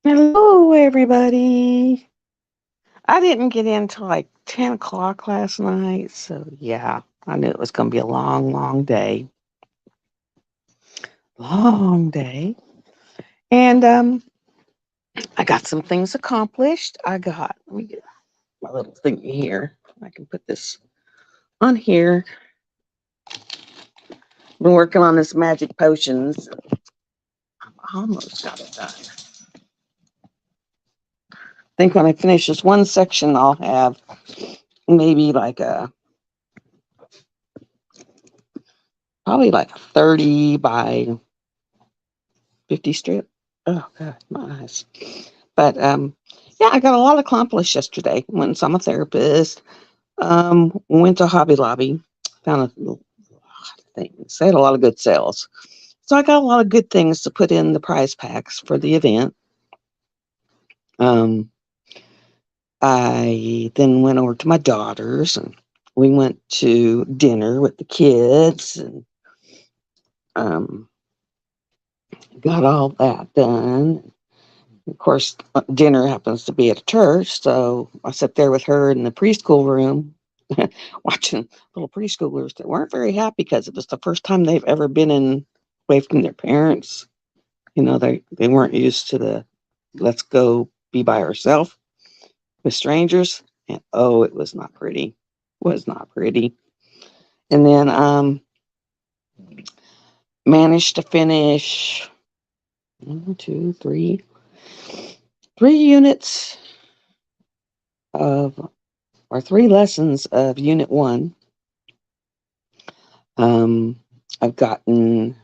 Hello, everybody. I didn't get in till like 10 o'clock last night, so yeah, I knew it was going to be a long, long day. Long day. And I got some things accomplished. Let me get my little thing here. I can put this on here. Been working on this magic potions. I almost got it done. I think when I finish this one section, I'll have maybe probably like a 30 by 50 strip. Oh god, my eyes. But yeah, I got a lot accomplished yesterday. Went and saw my therapist. Went to Hobby Lobby. Found a lot of things. They had a lot of good sales. So I got a lot of good things to put in the prize packs for the event. Um, I then went over to my daughter's and we went to dinner with the kids and um, got all that done. Of course, dinner happens to be at a church, so I sat there with her in the preschool room watching little preschoolers that weren't very happy because it was the first time they've ever been away from their parents. They weren't used to the let's go be by ourselves with strangers, and oh, it was not pretty. Was not pretty. And then managed to finish one, two, three units of or three lessons of Unit 1. I've gotten,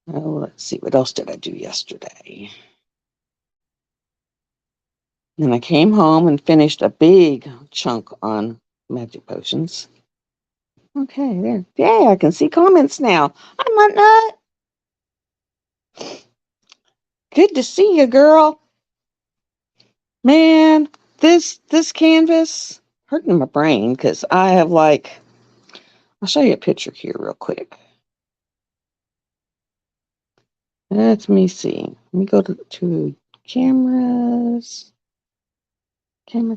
let's see, what else did I do yesterday? Then I came home and finished a big chunk on magic potions. Okay, there. Yeah, I can see comments now. I'm not nut. Good to see you, girl. Man, this canvas hurting my brain because I have I'll show you a picture here real quick. Let me see. Let me go to cameras. Camera.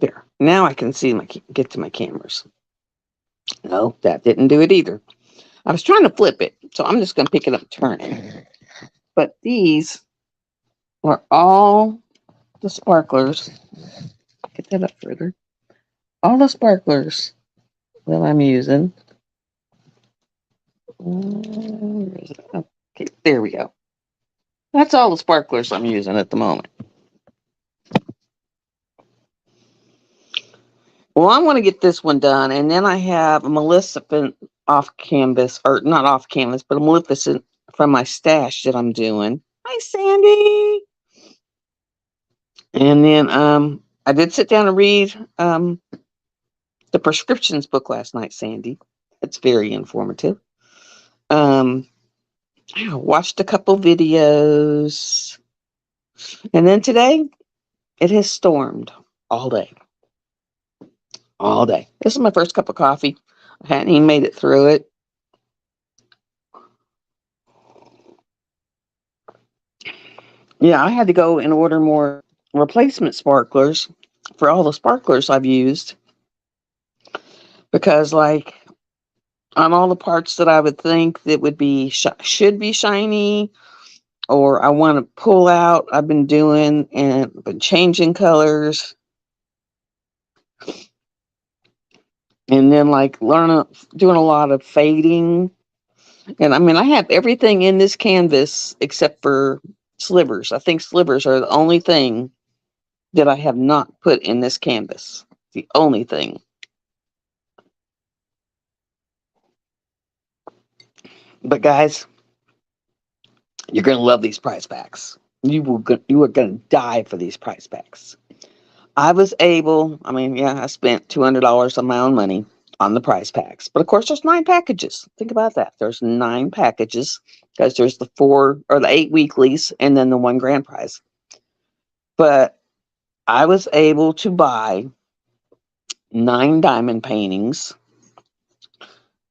There. Now I can get to my cameras. No, that didn't do it either. I was trying to flip it, so I'm just going to pick it up and turn it. But these are all the sparklers. Get that up further. All the sparklers that I'm using. Okay, there we go. That's all the sparklers I'm using at the moment. Well, I want to get this one done, and then I have a Maleficent off canvas, or not off canvas, but a Maleficent from my stash that I'm doing. Hi, Sandy. And then I did sit down and read the prescriptions book last night, Sandy. It's very informative. I watched a couple videos, and then today it has stormed all day. All day. This is my first cup of coffee. I hadn't even made it through it. Yeah, I had to go and order more replacement sparklers for all the sparklers I've used because, on all the parts that I would think that would be should be shiny or I want to pull out, I've been doing and been changing colors, and then doing a lot of fading. And I mean, I have everything in this canvas except for slivers. I think slivers are the only thing that I have not put in this canvas. The only thing. But guys, you're gonna love these prize packs. You are gonna die for these prize packs. I was able. I mean, yeah, I spent $200 on my own money on the prize packs, but of course, there's 9 packages. Think about that. There's 9 packages because there's the 4 or the 8 weeklies, and then the one grand prize. But I was able to buy 9 diamond paintings.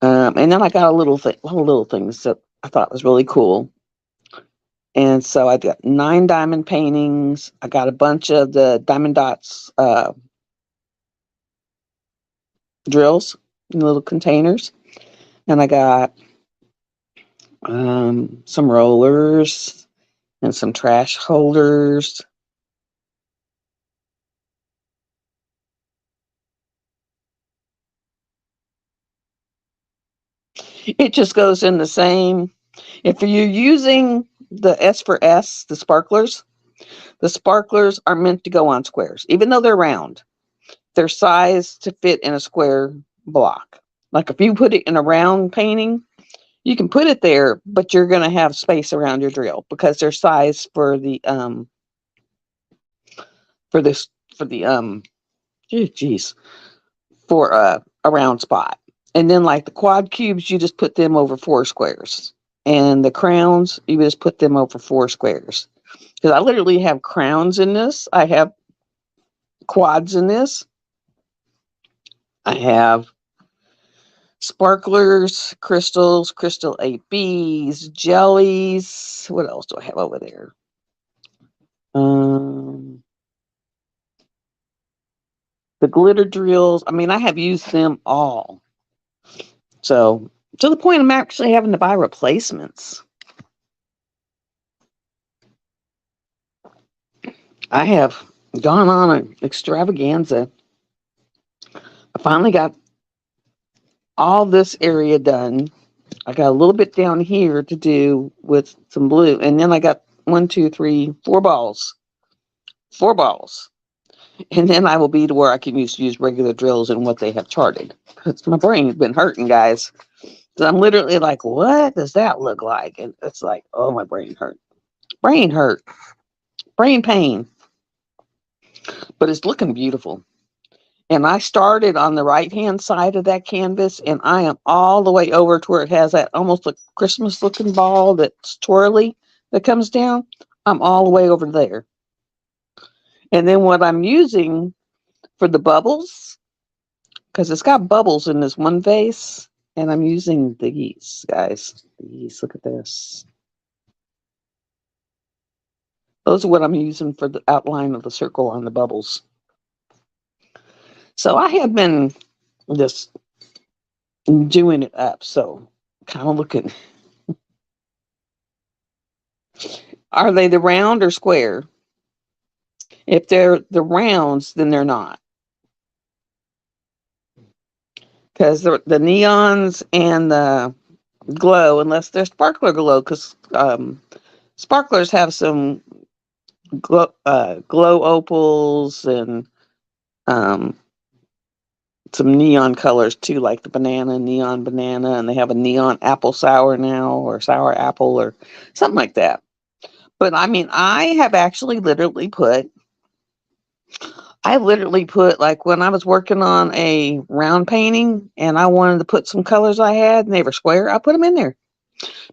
And then I got a little things that I thought was really cool. And so I got 9 diamond paintings. I got a bunch of the Diamond Dots drills in little containers. And I got some rollers and some trash holders. It just goes in the same. If you're using the S for S, the sparklers are meant to go on squares, even though they're round. They're sized to fit in a square block. Like if you put it in a round painting, you can put it there, but you're going to have space around your drill because they're sized for the for a round spot. And then like the quad cubes, you just put them over 4 squares. And the crowns, you just put them over 4 squares. Because I literally have crowns in this. I have quads in this. I have sparklers, crystals, crystal 8Bs, jellies. What else do I have over there? The glitter drills. I mean, I have used them all. So, to the point I'm actually having to buy replacements. I have gone on an extravaganza. I finally got all this area done. I got a little bit down here to do with some blue. And then I got 4 balls. 4 balls. And then I will be to where I can use regular drills and what they have charted. Because my brain's been hurting, guys. So I'm literally like, what does that look like? And it's like, oh, my brain hurt. Brain hurt. Brain pain. But it's looking beautiful. And I started on the right-hand side of that canvas, and I am all the way over to where it has that almost a Christmas-looking ball that's twirly that comes down. I'm all the way over there. And then what I'm using for the bubbles, because it's got bubbles in this one vase, and I'm using these, guys. These, look at this. Those are what I'm using for the outline of the circle on the bubbles. So I have been just doing it up, so kind of looking. Are they the round or square? If they're the rounds, then they're not. Because the neons and the glow, unless they're sparkler glow, because sparklers have some glow opals and some neon colors too, like the neon banana, and they have a neon apple sour now, or sour apple, or something like that. But I mean, I have actually literally put, like when I was working on a round painting and I wanted to put some colors I had and they were square, I put them in there.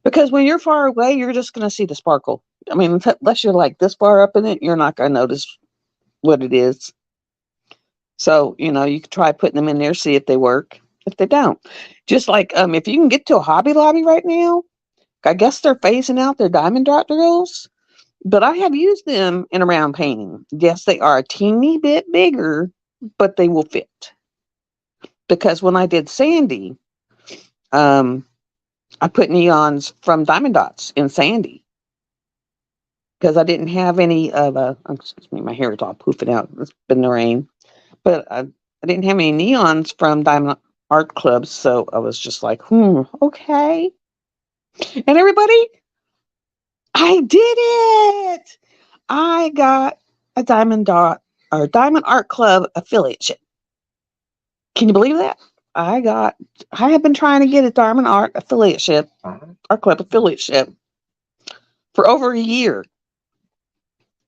Because when you're far away, you're just going to see the sparkle. I mean, unless you're like this far up in it, you're not going to notice what it is. So, you can try putting them in there, see if they work. If they don't, just like if you can get to a Hobby Lobby right now, I guess they're phasing out their diamond dot drills, but I have used them in a round painting. Yes, they are a teeny bit bigger, but they will fit. Because when I did Sandy, I put neons from Diamond Dots in Sandy. Because I didn't have any of excuse me, my hair is all poofing out. It's been the rain. But I didn't have any neons from Diamond Art Club, so I was just like, okay. And everybody, I did it! I got a Diamond Art Club affiliateship. Can you believe that? I have been trying to get a Diamond Art affiliateship, Art Club affiliateship, for over a year.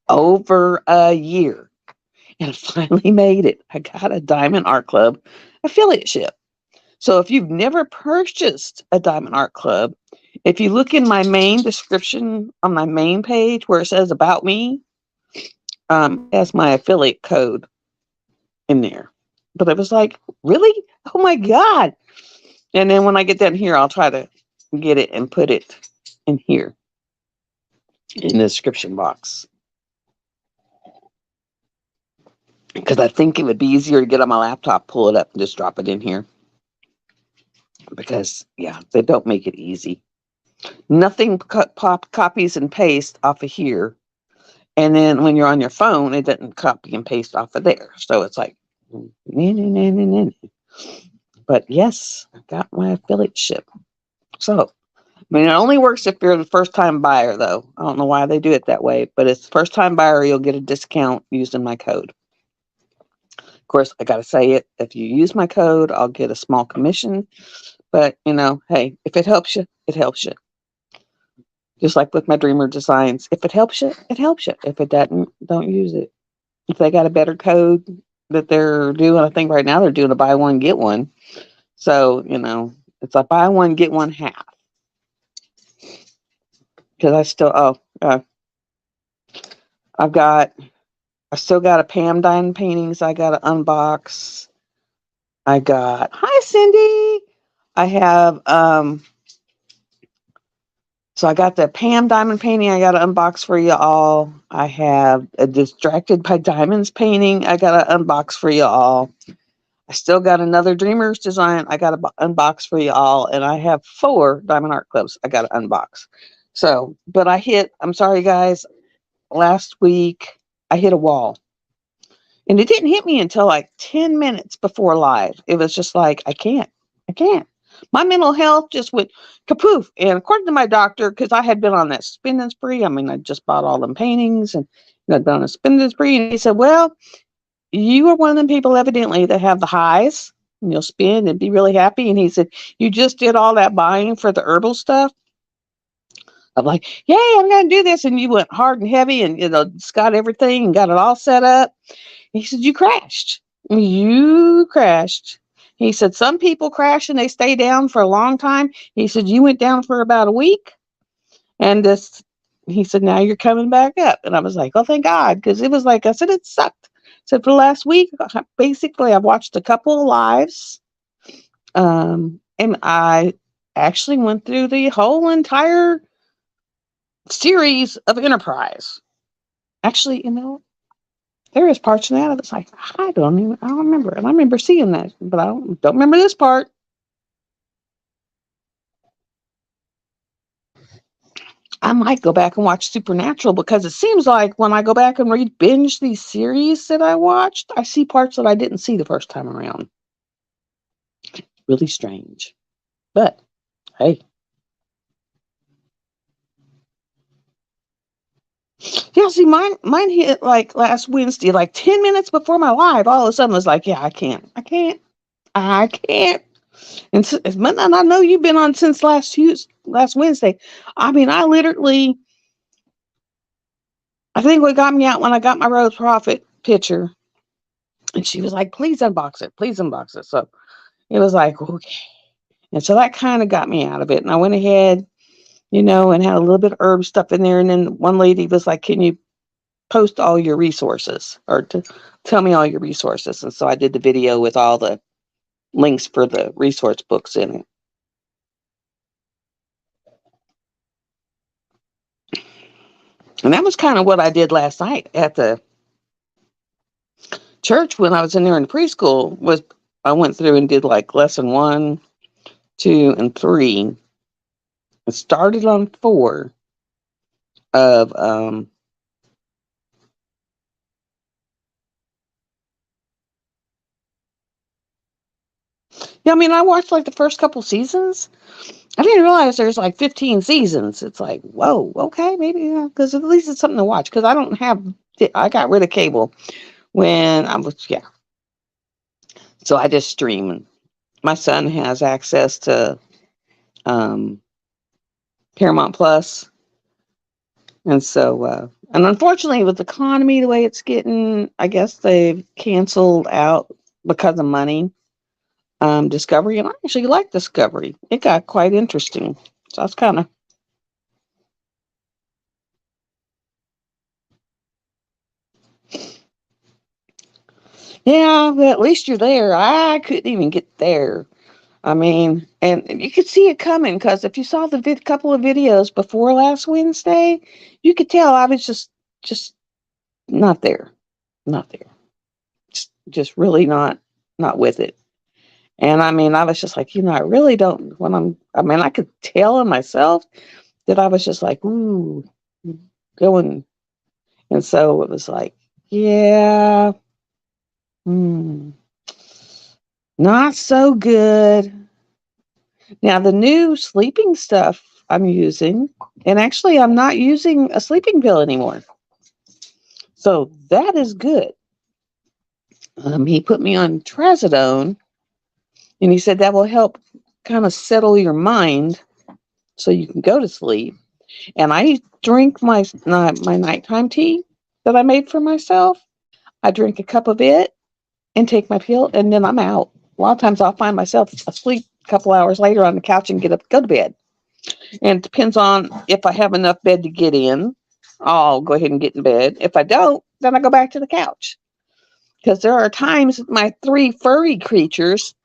Over a year. And I finally made it. I got a Diamond Art Club affiliateship. So if you've never purchased a Diamond Art Club, if you look in my main description on my main page where it says about me, has my affiliate code in there. But I was like, really? Oh my God. And then when I get down here, I'll try to get it and put it in here in the description box. Because I think it would be easier to get on my laptop, pull it up, and just drop it in here. Because, yeah, they don't make it easy. Nothing copies and paste off of here. And then when you're on your phone, it doesn't copy and paste off of there. So it's like, but yes, I got my affiliate ship. So, I mean, it only works if you're the first time buyer, though. I don't know why they do it that way, but it's first time buyer, you'll get a discount using my code. Of course, I got to say it. If you use my code, I'll get a small commission. But, hey, if it helps you, it helps you. Just like with my Dreamer Designs. If it helps you, it helps you. If it doesn't, don't use it. If they got a better code that they're doing, I think right now they're doing a buy one, get one. So, it's a buy one, get one half. Because I still got a Pam Dine paintings I got to unbox. Hi Cindy. I have, so I got the Pam Diamond painting I got to unbox for you all. I have a Distracted by Diamonds painting I got to unbox for you all. I still got another Dreamers design I got to unbox for you all. And I have 4 Diamond Art Clubs I got to unbox. So, but I'm sorry guys, last week I hit a wall. And it didn't hit me until like 10 minutes before live. It was just like, I can't. My mental health just went kapoof. And according to my doctor, because I had been on that spending spree, I just bought all them paintings and I'd been on a spending spree. And he said, well, you are one of them people evidently that have the highs and you'll spend and be really happy. And he said, you just did all that buying for the herbal stuff. I'm like, yay, I'm going to do this. And you went hard and heavy and, just got everything and got it all set up. He said, you crashed. He said, some people crash and they stay down for a long time. He said, you went down for about a week. And he said, now you're coming back up. And I was like, oh, thank God. Because it was like, I said, it sucked. I said, for the last week, basically, I've watched a couple of lives. And I actually went through the whole entire series of Enterprise. Actually, there is parts in that that's like, I don't remember. And I remember seeing that, but I don't remember this part. I might go back and watch Supernatural because it seems like when I go back and binge these series that I watched, I see parts that I didn't see the first time around. Really strange. But, hey. Yeah, see, mine hit like last Wednesday, like 10 minutes before my live. All of a sudden, I was like, yeah, I can't. And I know you've been on since last Wednesday. I think what got me out when I got my Rose Prophet picture, and she was like, please unbox it. So it was like, okay. And so that kind of got me out of it. And I went ahead, and had a little bit of herb stuff in there. And then one lady was like, can you post all your resources or to tell me all your resources? And so I did the video with all the links for the resource books in it. And that was kind of what I did last night at the church when I was in there in preschool. Was I went through and did like lesson 1, 2, and 3. It started on 4 of I watched like the first couple seasons. I didn't realize there's like 15 seasons. It's like, whoa, okay, maybe, because at least it's something to watch. Because I got rid of cable when I was, so I just stream. My son has access to Paramount Plus, and so and unfortunately with the economy the way it's getting, I guess they've canceled out because of money. Discovery, and I actually like Discovery. It got quite interesting. So that's kind of Yeah, but at least you're there. I couldn't even get there. I mean, and you could see it coming because if you saw the couple of videos before last Wednesday, you could tell I was just not there, not there, just really not with it. And I mean, I was just like, I really don't. I mean, I could tell in myself that I was just like, ooh, going. And so it was like, yeah, hmm, not so good. Now, the new sleeping stuff I'm using, and actually, I'm not using a sleeping pill anymore. So that is good. He put me on trazodone, and he said that will help kind of settle your mind so you can go to sleep. And I drink my nighttime tea that I made for myself. I drink a cup of it and take my pill, and then I'm out. A lot of times I'll find myself asleep a couple hours later on the couch and get up, go to bed. And it depends on if I have enough bed to get in. I'll go ahead and get in bed. If I don't, then I go back to the couch. Because there are times my three furry creatures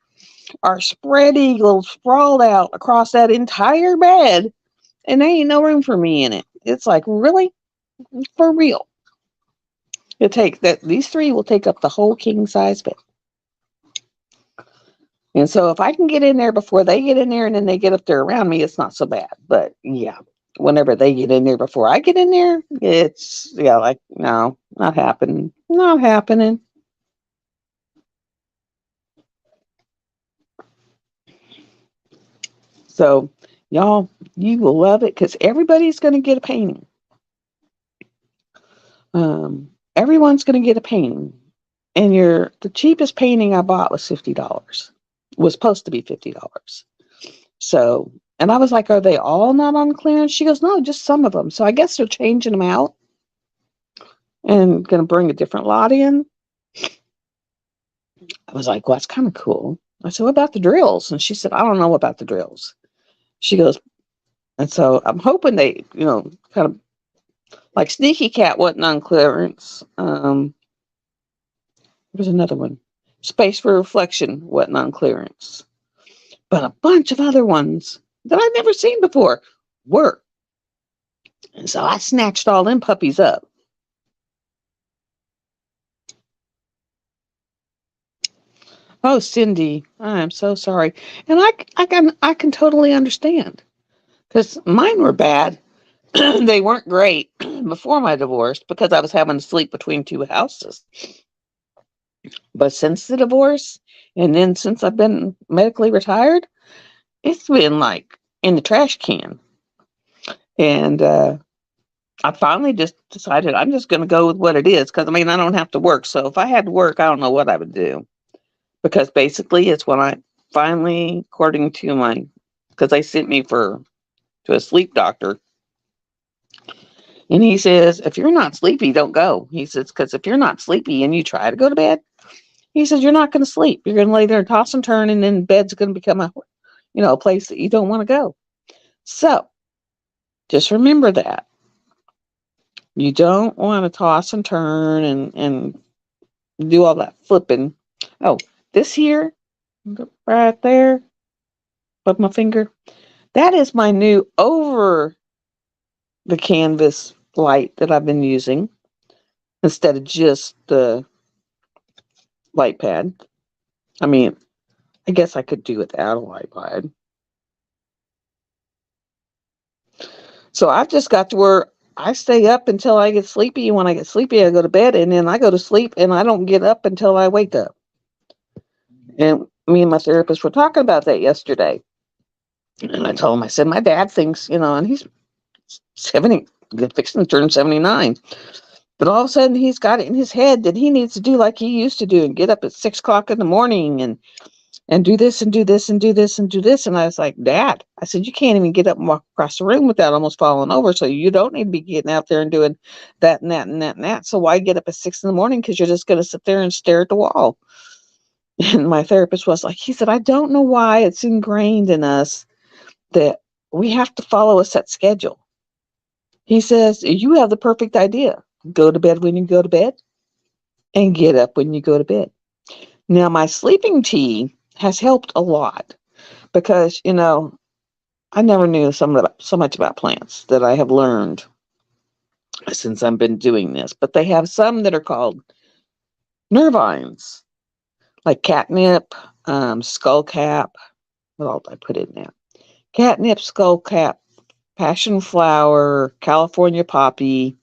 are spread eagle sprawled out across that entire bed, and there ain't no room for me in it. It's like, really? For real. It take that these three will take up the whole king size bed. And so if I can get in there before they get in there and then they get up there around me, it's not so bad. But yeah, whenever they get in there before I get in there, it's like, no, not happening. Not happening. So y'all, you will love it because everybody's going to get a painting. Everyone's going to get a painting. And the cheapest painting I bought was $50. Was supposed to be $50. So, and I was like, are they all not on clearance? She goes, no, just some of them. So I guess they're changing them out and going to bring a different lot in. I was like, well, that's kind of cool. I said, what about the drills? And she said, I don't know about the drills. She goes, and so I'm hoping they, kind of like Sneaky Cat wasn't on clearance. There's another one. Space for Reflection wasn't on clearance. But a bunch of other ones that I'd never seen before were. And so I snatched all them puppies up. Oh, Cindy, I am so sorry. And I can totally understand because mine were bad. They weren't great before my divorce because I was having to sleep between two houses. But since the divorce, and then since I've been medically retired, it's been like in the trash can. And I finally just decided I'm just going to go with what it is because I mean, I don't have to work. So if I had to work, I don't know what I would do because basically it's when I finally, according to because they sent me to a sleep doctor. And he says, if you're not sleepy, don't go. He says, because if you're not sleepy and you try to go to bed, he says, you're not going to sleep. You're going to lay there and toss and turn, and then bed's going to become a place that you don't want to go. So just remember that. You don't want to toss and turn and do all that flipping. Oh, this here, right there, above my finger, that is my new over the canvas light that I've been using instead of just the light pad. I mean, I guess I could do without a light pad. So I've just got to where I stay up until I get sleepy. And when I get sleepy, I go to bed, and then I go to sleep, and I don't get up until I wake up. And me and my therapist were talking about that yesterday. And I told him, I said, my dad thinks, and he's 70, fixing to turn 79. But all of a sudden, he's got it in his head that he needs to do like he used to do and get up at 6 o'clock in the morning and do this and do this and do this and do this. And I was like, Dad, I said, you can't even get up and walk across the room without almost falling over. So you don't need to be getting out there and doing that and that and that and that. So why get up at 6 in the morning? Because you're just going to sit there and stare at the wall. And my therapist was like, he said, I don't know why it's ingrained in us that we have to follow a set schedule. He says, you have the perfect idea. Go to bed when you go to bed and get up when you go to bed. Now, my sleeping tea has helped a lot because, I never knew so much about plants that I have learned since I've been doing this. But they have some that are called nervines, like catnip, skullcap. What all did I put in there? Catnip, skullcap, passion flower, California poppy,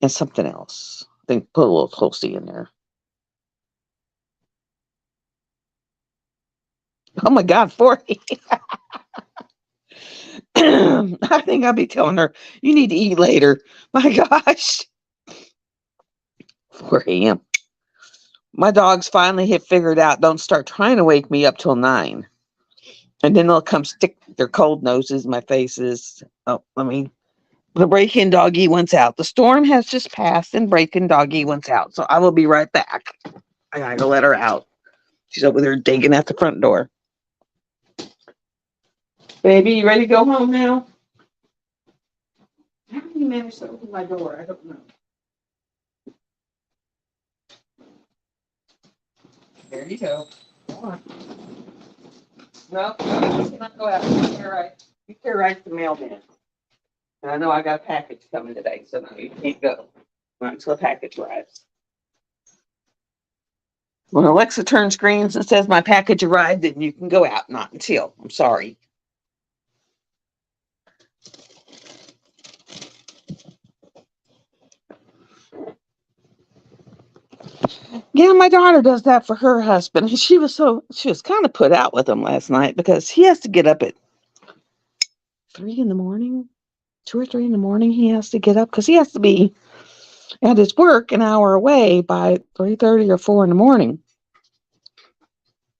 and something else. I think put a little tulsi in there. Oh my God, 40. I think I'll be telling her, you need to eat later. My gosh. 4 a.m. My dogs finally have figured out don't start trying to wake me up till 9. And then they'll come stick their cold noses in my faces. Oh, the break-in doggy wants out. The storm has just passed and break-in doggy wants out. So I will be right back. I gotta let her out. She's over there digging at the front door. Baby, you ready to go home now? How do you manage to open my door? I don't know. There you go. Come on. No, you cannot go out. You care right to the mailman. And I know I got a package coming today, so no, you can't go. Not until the package arrives. When Alexa turns green and says my package arrived, then you can go out. Not until. I'm sorry. Yeah, my daughter does that for her husband. And she was kind of put out with him last night because he has to get up at 3 in the morning, 2 or 3 in the morning. He has to get up because he has to be at his work an hour away by 3:30 or 4 in the morning.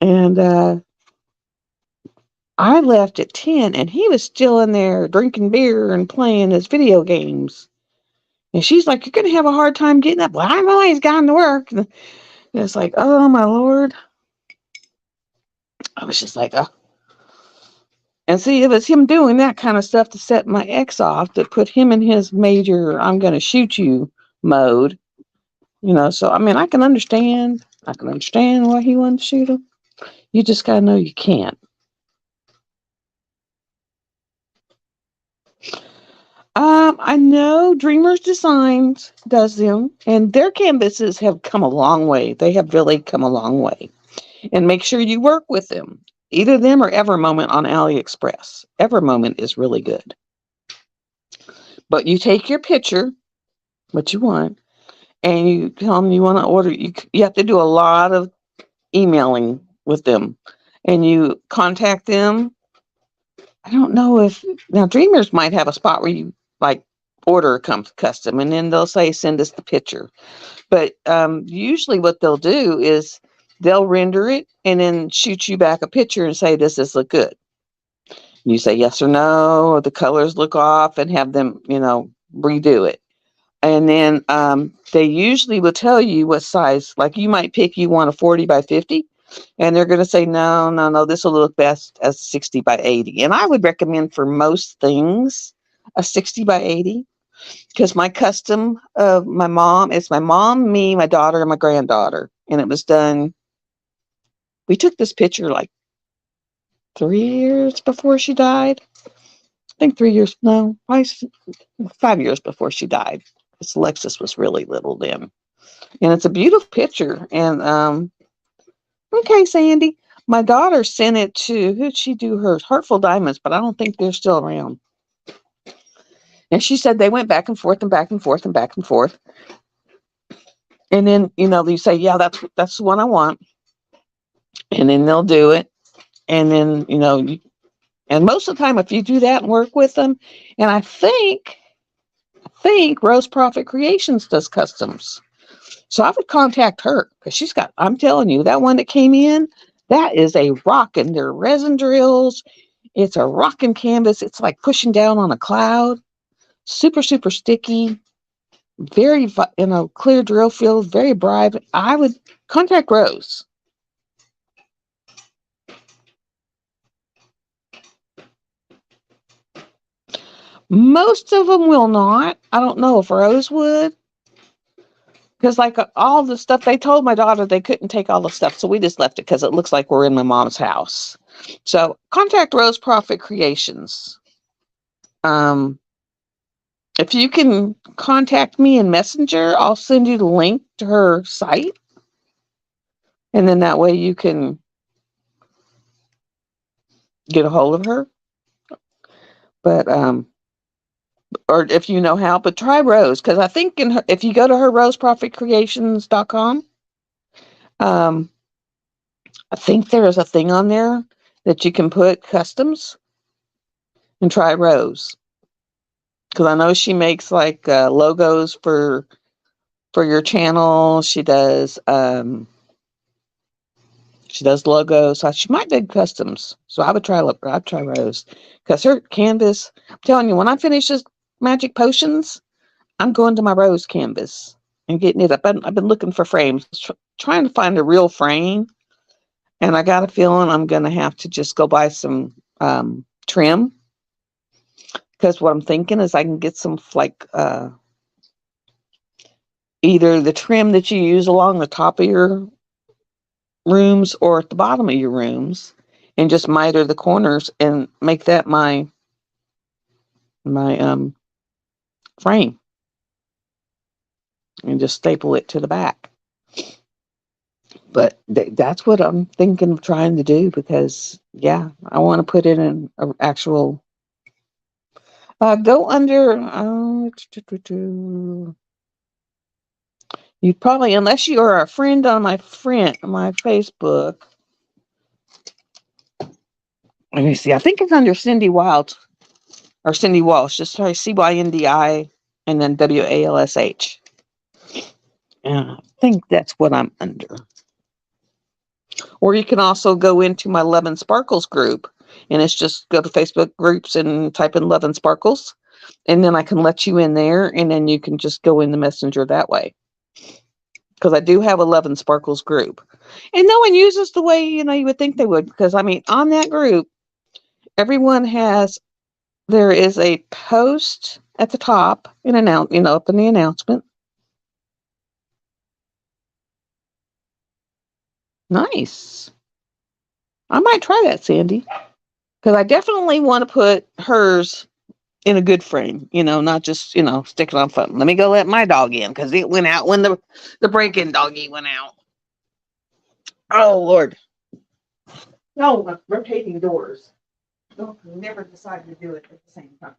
And I left at 10 and he was still in there drinking beer and playing his video games. And she's like, you're going to have a hard time getting up. Well, I know he's gone to work. And it's like, oh, my Lord. I was just like, oh. And see, it was him doing that kind of stuff to set my ex off, to put him in his major, I'm going to shoot you mode. So, I can understand. I can understand why he wanted to shoot him. You just got to know you can't. I know Dreamers Designs does them, and their canvases have come a long way. They have really come a long way. And make sure you work with them. Either them or Evermoment on AliExpress. Evermoment is really good. But you take your picture, what you want, and you tell them you want to order. You have to do a lot of emailing with them, and you contact them. I don't know if now Dreamers might have a spot where you like order comes custom, and then they'll say send us the picture. But usually what they'll do is they'll render it and then shoot you back a picture and say, does this look good? You say yes or no, or the colors look off, and have them, redo it. And then they usually will tell you what size, like you might pick, you want a 40 by 50, and they're going to say, no, this will look best as 60 by 80. And I would recommend for most things a 60 by 80. Because my custom of it's my mom, me, my daughter, and my granddaughter. And it was done, we took this picture like 3 years before she died. I think 3 years, no, 5 years before she died. Because Alexis was really little then. And it's a beautiful picture. And, okay, Sandy. My daughter sent it to, who'd she do hers? Heartful Diamonds, but I don't think they're still around. And she said they went back and forth and back and forth and back and forth. And then, you say, yeah, that's the one I want. And then they'll do it. And then, and most of the time, if you do that and work with them, and I think Rose Profit Creations does customs. So I would contact her because I'm telling you, that one that came in, that is a rockin'. They're resin drills. It's a rockin' canvas. It's like pushing down on a cloud. Super, super sticky. Very, clear drill field. Very bright. I would contact Rose. Most of them will not. I don't know if Rose would. Because like all the stuff, they told my daughter they couldn't take all the stuff, so we just left it because it looks like we're in my mom's house. So contact Rose Profit Creations. Um, if you can contact me in Messenger, I'll send you the link to her site, and then that way you can get a hold of her. But or if you know how, but try Rose, because I think if you go to her roseprofitcreations.com, I think there is a thing on there that you can put customs and try Rose, because I know she makes like logos for your channel. She does logos. So she might do customs. So I'd try Rose, because her canvas. I'm telling you, when I finish this Magic Potions, I'm going to my Rose canvas and getting it up. I've been looking for frames, trying to find a real frame, and I got a feeling I'm going to have to just go buy some trim, because what I'm thinking is I can get some like either the trim that you use along the top of your rooms or at the bottom of your rooms, and just miter the corners and make that my frame, and just staple it to the back. But that's what I'm thinking of trying to do, because yeah, I want to put it in an actual go under you probably, unless you are a friend on my Facebook. Let me see. I think it's under Cindy Wild or Cindy Walsh. Just try CYNDI and then WALSH. And I think that's what I'm under. Or you can also go into my Love and Sparkles group, and it's just go to Facebook groups and type in Love and Sparkles, and then I can let you in there, and then you can just go in the Messenger that way. Because I do have a Love and Sparkles group, and no one uses the way you would think they would. Because I mean, on that group, everyone has. There is a post at the top, up in the announcement. Nice. I might try that, Sandy, because I definitely want to put hers in a good frame. Not just stick it on phone. Let me go let my dog in, because it went out when the break-in doggy went out. Oh Lord. No, rotating doors. Don't never decide to do it at the same time.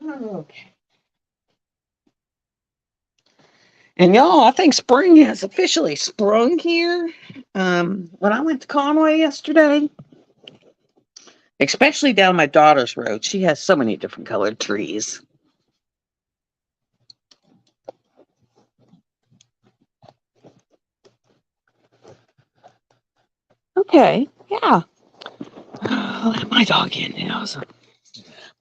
Okay. And y'all, I think spring has officially sprung here. When I went to Conway yesterday, especially down my daughter's road, she has so many different colored trees. Okay, yeah. Let my dog in now. So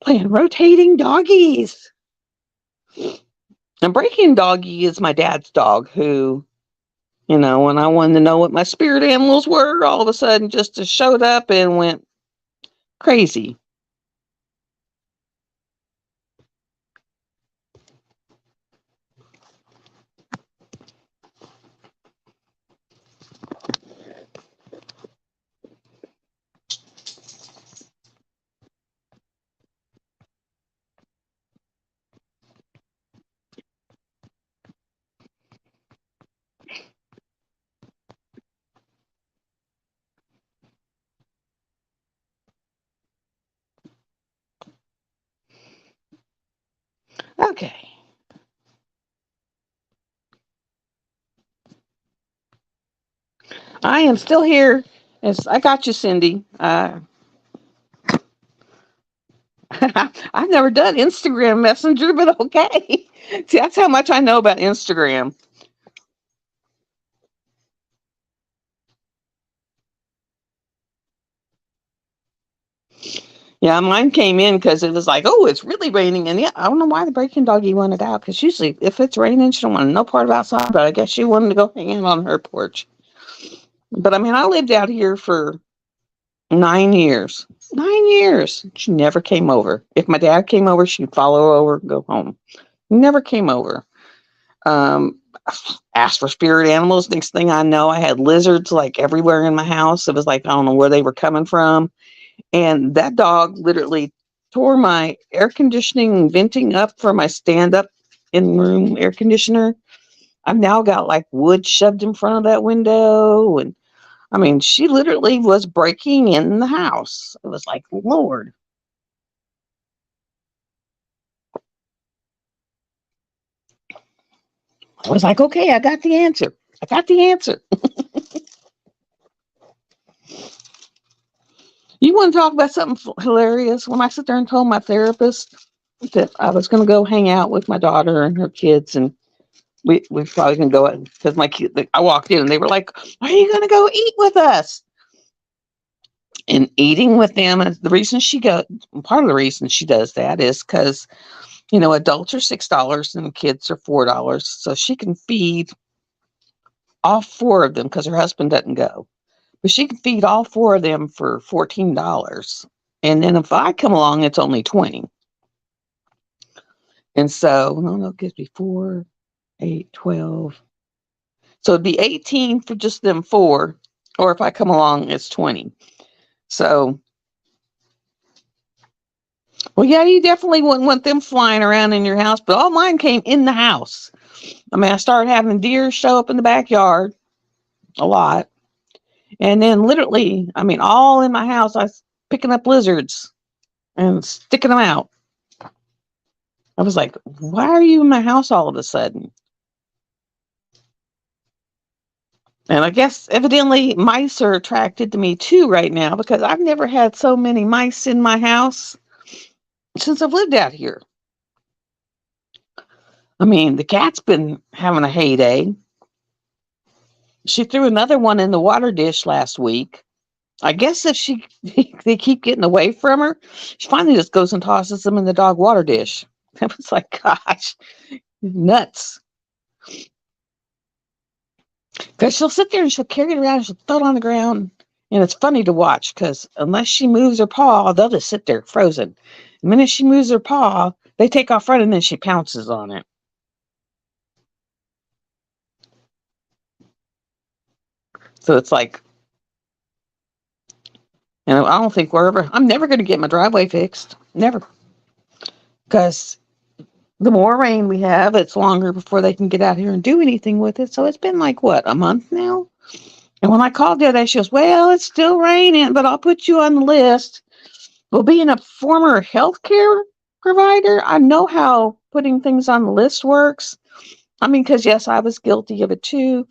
playing rotating doggies. And breaking doggy is my dad's dog, who, when I wanted to know what my spirit animals were, all of a sudden just showed up and went crazy. Okay. I am still here. Yes, I got you, Cindy. I've never done Instagram Messenger, but okay. See, that's how much I know about Instagram. Yeah, Yeah, mine came in because it was like, oh, it's really raining. And yeah, I don't know why the breaking doggy wanted out. Because usually, if it's raining, she don't want no part of outside. But I guess she wanted to go hang out on her porch. But I mean, I lived out here for 9 years. 9 years. She never came over. If my dad came over, she'd follow over and go home. Never came over. Um, asked for spirit animals. Next thing I know, I had lizards like everywhere in my house. It was like, I don't know where they were coming from. And that dog literally tore my air conditioning venting up for my stand up in room air conditioner. I've now got like wood shoved in front of that window. And I mean, she literally was breaking in the house. It was like, Lord. I was like, okay, I got the answer. I got the answer. You want to talk about something hilarious? When I sit there and told my therapist that I was going to go hang out with my daughter and her kids, and we probably going to go because my kid, I walked in and they were like, "Are you going to go eat with us?" And eating with them, and the reason part of the reason she does that is because adults are $6 and kids are $4, so she can feed all four of them because her husband doesn't go. But she can feed all four of them for $14. And then if I come along, it's only 20. And so, no, it gives me 4, 8, 12. So it'd be 18 for just them four. Or if I come along, it's 20. So, well, yeah, you definitely wouldn't want them flying around in your house. But all mine came in the house. I mean, I started having deer show up in the backyard a lot. And then literally, I mean, all in my house, I was picking up lizards and sticking them out. I was like, why are you in my house all of a sudden? And I guess evidently mice are attracted to me too right now because I've never had so many mice in my house since I've lived out here. I mean, the cat's been having a heyday. She threw another one in the water dish last week. I guess if they keep getting away from her, she finally just goes and tosses them in the dog water dish. I was like, gosh, nuts. Because she'll sit there and she'll carry it around and she'll throw it on the ground. And it's funny to watch because unless she moves her paw, they'll just sit there frozen. The minute she moves her paw, they take off running and then she pounces on it. So it's like, and I don't think I'm never going to get my driveway fixed. Never. Because the more rain we have, it's longer before they can get out here and do anything with it. So it's been like, what, a month now? And when I called the other day, she goes, well, it's still raining, but I'll put you on the list. Well, being a former healthcare provider, I know how putting things on the list works. I mean, because yes, I was guilty of it too.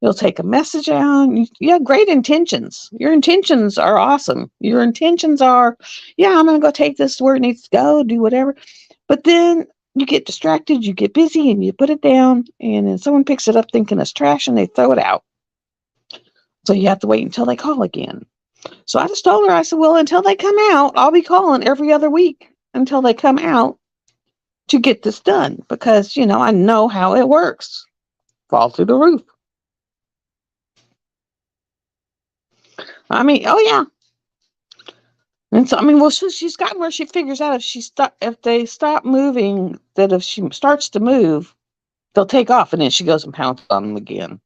You'll take a message out. You have great intentions. Your intentions are awesome. Your intentions are, yeah, I'm going to go take this to where it needs to go, do whatever. But then you get distracted, you get busy, and you put it down, and then someone picks it up thinking it's trash, and they throw it out. So you have to wait until they call again. So I just told her, I said, well, until they come out, I'll be calling every other week until they come out to get this done because, I know how it works. Fall through the roof. I mean, oh yeah. And so, I mean, well, she's gotten where she figures out if they stop moving, that if she starts to move, they'll take off, and then she goes and pounces on them again.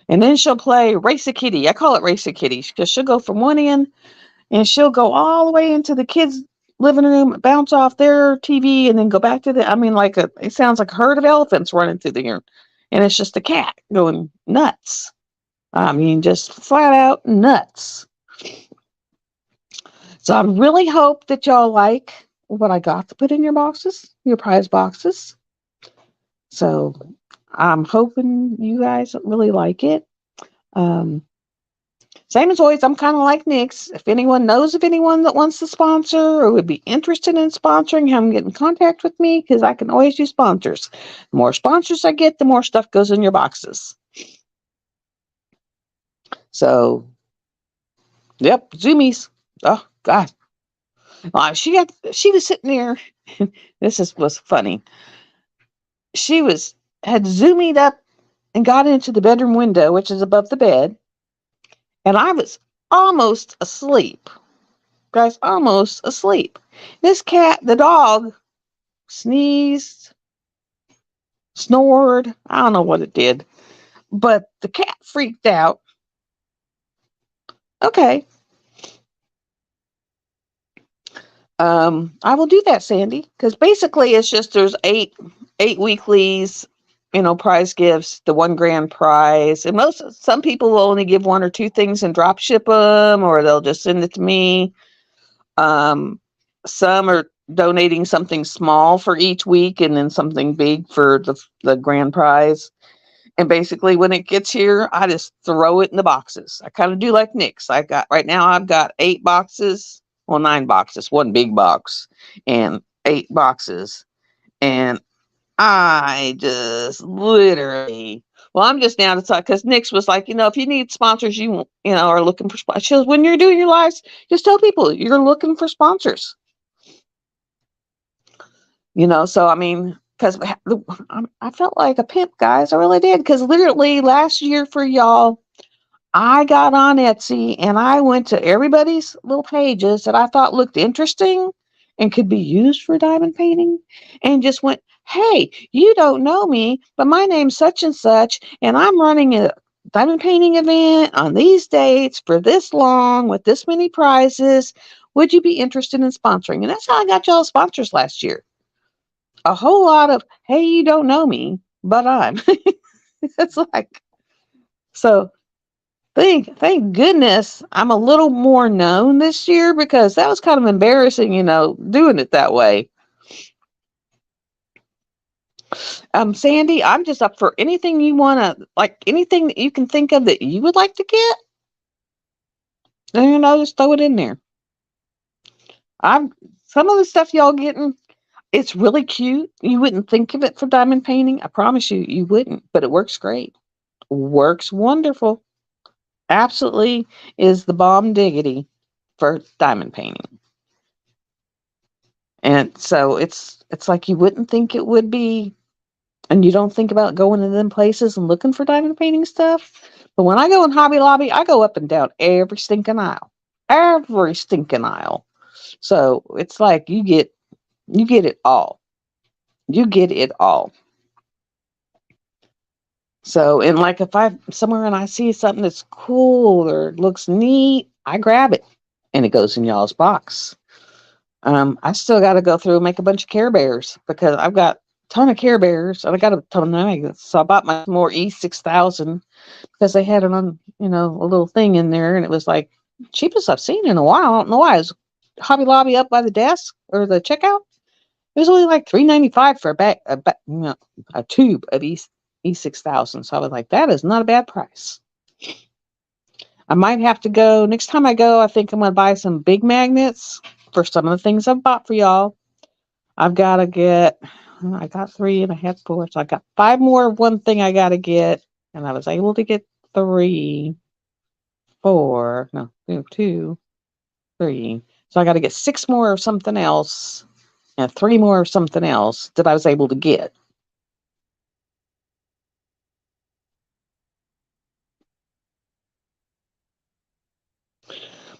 And then she'll play Race a Kitty. I call it Race a Kitty because she'll go from one end and she'll go all the way into the kids' living room, bounce off their TV, and then go back to it sounds like a herd of elephants running through the air. And it's just a cat going nuts. I mean, just flat out nuts. So I really hope that y'all like what I got to put in your boxes, your prize boxes. So I'm hoping you guys really like it. Same as always, I'm kind of like Nix. If anyone knows of anyone that wants to sponsor or would be interested in sponsoring, have them get in contact with me because I can always use sponsors. The more sponsors I get, the more stuff goes in your boxes. So, yep, Zoomies. Oh, God. She was sitting there. Was funny. She had zoomed up and got into the bedroom window, which is above the bed, and I was almost asleep. Guys, almost asleep. This cat, the dog, sneezed, snored. I don't know what it did, but the cat freaked out. Okay. I will do that, Sandy, because basically it's just there's eight weeklies, prize gifts, the 1 grand prize, and some people will only give one or two things and drop ship them, or they'll just send it to me. Some are donating something small for each week, and then something big for the grand prize. And basically, when it gets here, I just throw it in the boxes. I kind of do like Nick's. Right now, I've got 8 boxes, well, 9 boxes, one big box, and 8 boxes. And I just literally, well, I'm just now to talk because Nick's was like, if you need sponsors, are looking for sponsors. She goes, when you're doing your lives, just tell people you're looking for sponsors. So I mean, because I felt like a pimp, guys. I really did. Because literally last year for y'all, I got on Etsy and I went to everybody's little pages that I thought looked interesting and could be used for diamond painting, and just went, hey, you don't know me, but my name's such and I'm running a diamond painting event on these dates for this long with this many prizes. Would you be interested in sponsoring? And that's how I got y'all sponsors last year. A whole lot of, hey, you don't know me, but I'm. It's like, so thank goodness I'm a little more known this year, because that was kind of embarrassing, doing it that way. Sandy, I'm just up for anything you want to, like anything that you can think of that you would like to get. And just throw it in there. Some of the stuff y'all getting, it's really cute. You wouldn't think of it for diamond painting. I promise you wouldn't, but it works great. Works wonderful. Absolutely is the bomb diggity for diamond painting. And so it's like you wouldn't think it would be, and you don't think about going to them places and looking for diamond painting stuff. But when I go in Hobby Lobby, I go up and down every stinking aisle. Every stinking aisle. So it's like you get it all. You get it all. So, and like if I'm somewhere and I see something that's cool or looks neat, I grab it and it goes in y'all's box. I still got to go through and make a bunch of Care Bears, because I've got a ton of Care Bears and I got a ton of magnets. So I bought my more E6000 because they had it on, a little thing in there, and it was like cheapest I've seen in a while. I don't know why. It was Hobby Lobby up by the desk or the checkout. It was only like $3.95 for a tube of E6000. So I was like, that is not a bad price. I might have to go next time I go. I think I'm going to buy some big magnets for some of the things I've bought for y'all. I've got to get, I got 3 and I had 4. So I got 5 more of one thing I got to get. And I was able to get 3, 4, no, 2, 3. So I got to get 6 more of something else and 3 more of something else that I was able to get.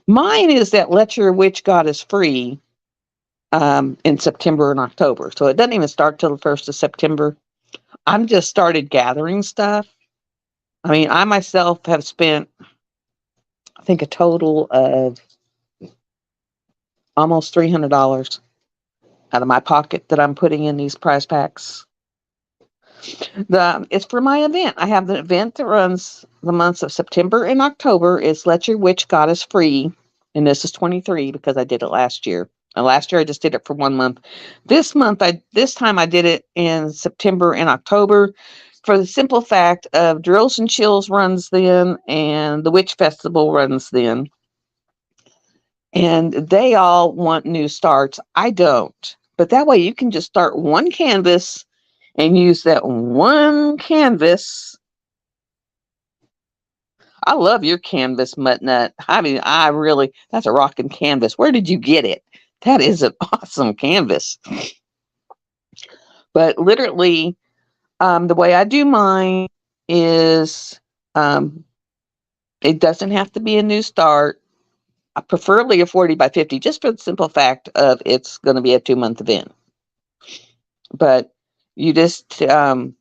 Mine is that Let Your Witch Goddess Free in September and October. So it doesn't even start till the 1st of September. I'm just started gathering stuff. I mean, I myself have spent, I think, a total of almost $300 out of my pocket that I'm putting in these prize packs. It's for my event. I have the event that runs the months of September and October. It's Let Your Witch Goddess Free. And this is 23 because I did it last year. And last year I just did it for 1 month. This time I did it in September and October, for the simple fact of Drills and Chills runs then and the Witch Festival runs then. And they all want new starts. I don't. But that way you can just start one canvas and use that one canvas. I love your canvas, Mutt Nut. I mean, that's a rocking canvas. Where did you get it? That is an awesome canvas. But literally, the way I do mine is um, it doesn't have to be a new start. Preferably a 40 by 50, just for the simple fact of it's going to be a 2-month event. But you just, I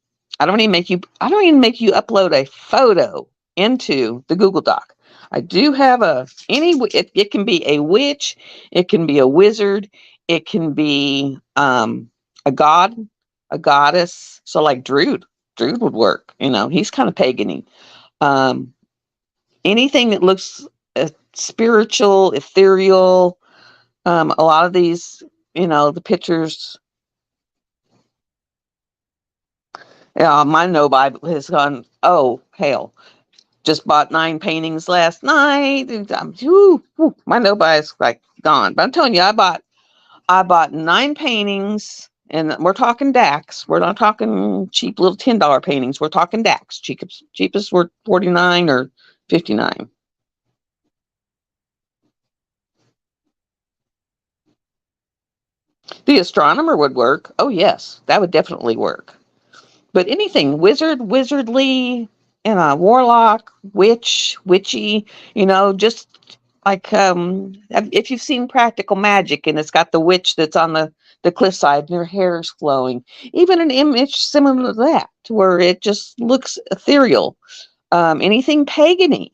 don't even make you upload a photo into the Google Doc. I do have it can be a witch, it can be a wizard, it can be a god, a goddess. So like Drood would work. He's kind of pagan-y. Um, Anything that looks spiritual, ethereal. A lot of these, the pictures. Yeah, my no Bible has gone. Oh hell! Just bought 9 paintings last night. And my no Bible's like gone. But I'm telling you, I bought 9 paintings, and we're talking DAX. We're not talking cheap little $10 paintings. We're talking DAX. Cheapest were 49 or 59. The astronomer would work. Oh yes, that would definitely work. But anything wizardly, and a warlock, witchy, just like if you've seen Practical Magic and it's got the witch that's on the cliffside and her hair is flowing, even an image similar to that, where it just looks ethereal. Anything pagany,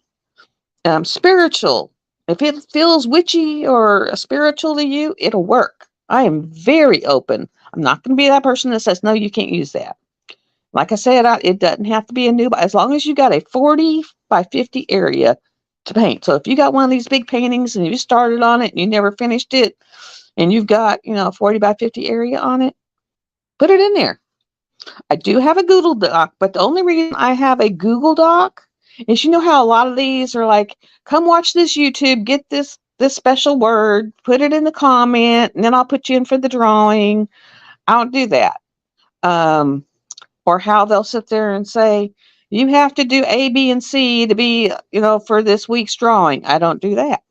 spiritual. If it feels witchy or spiritual to you, it'll work. I am very open. I'm not going to be that person that says, no, you can't use that. Like I said, it doesn't have to be a new, as long as you got a 40 by 50 area to paint. So if you got one of these big paintings and you started on it and you never finished it, and you've got, a 40 by 50 area on it, put it in there. I do have a Google Doc, but the only reason I have a Google Doc is, how a lot of these are like, come watch this YouTube, get this special word, put it in the comment, and then I'll put you in for the drawing. I don't do that. Or how they'll sit there and say, you have to do A, B, and C to be, for this week's drawing. I don't do that.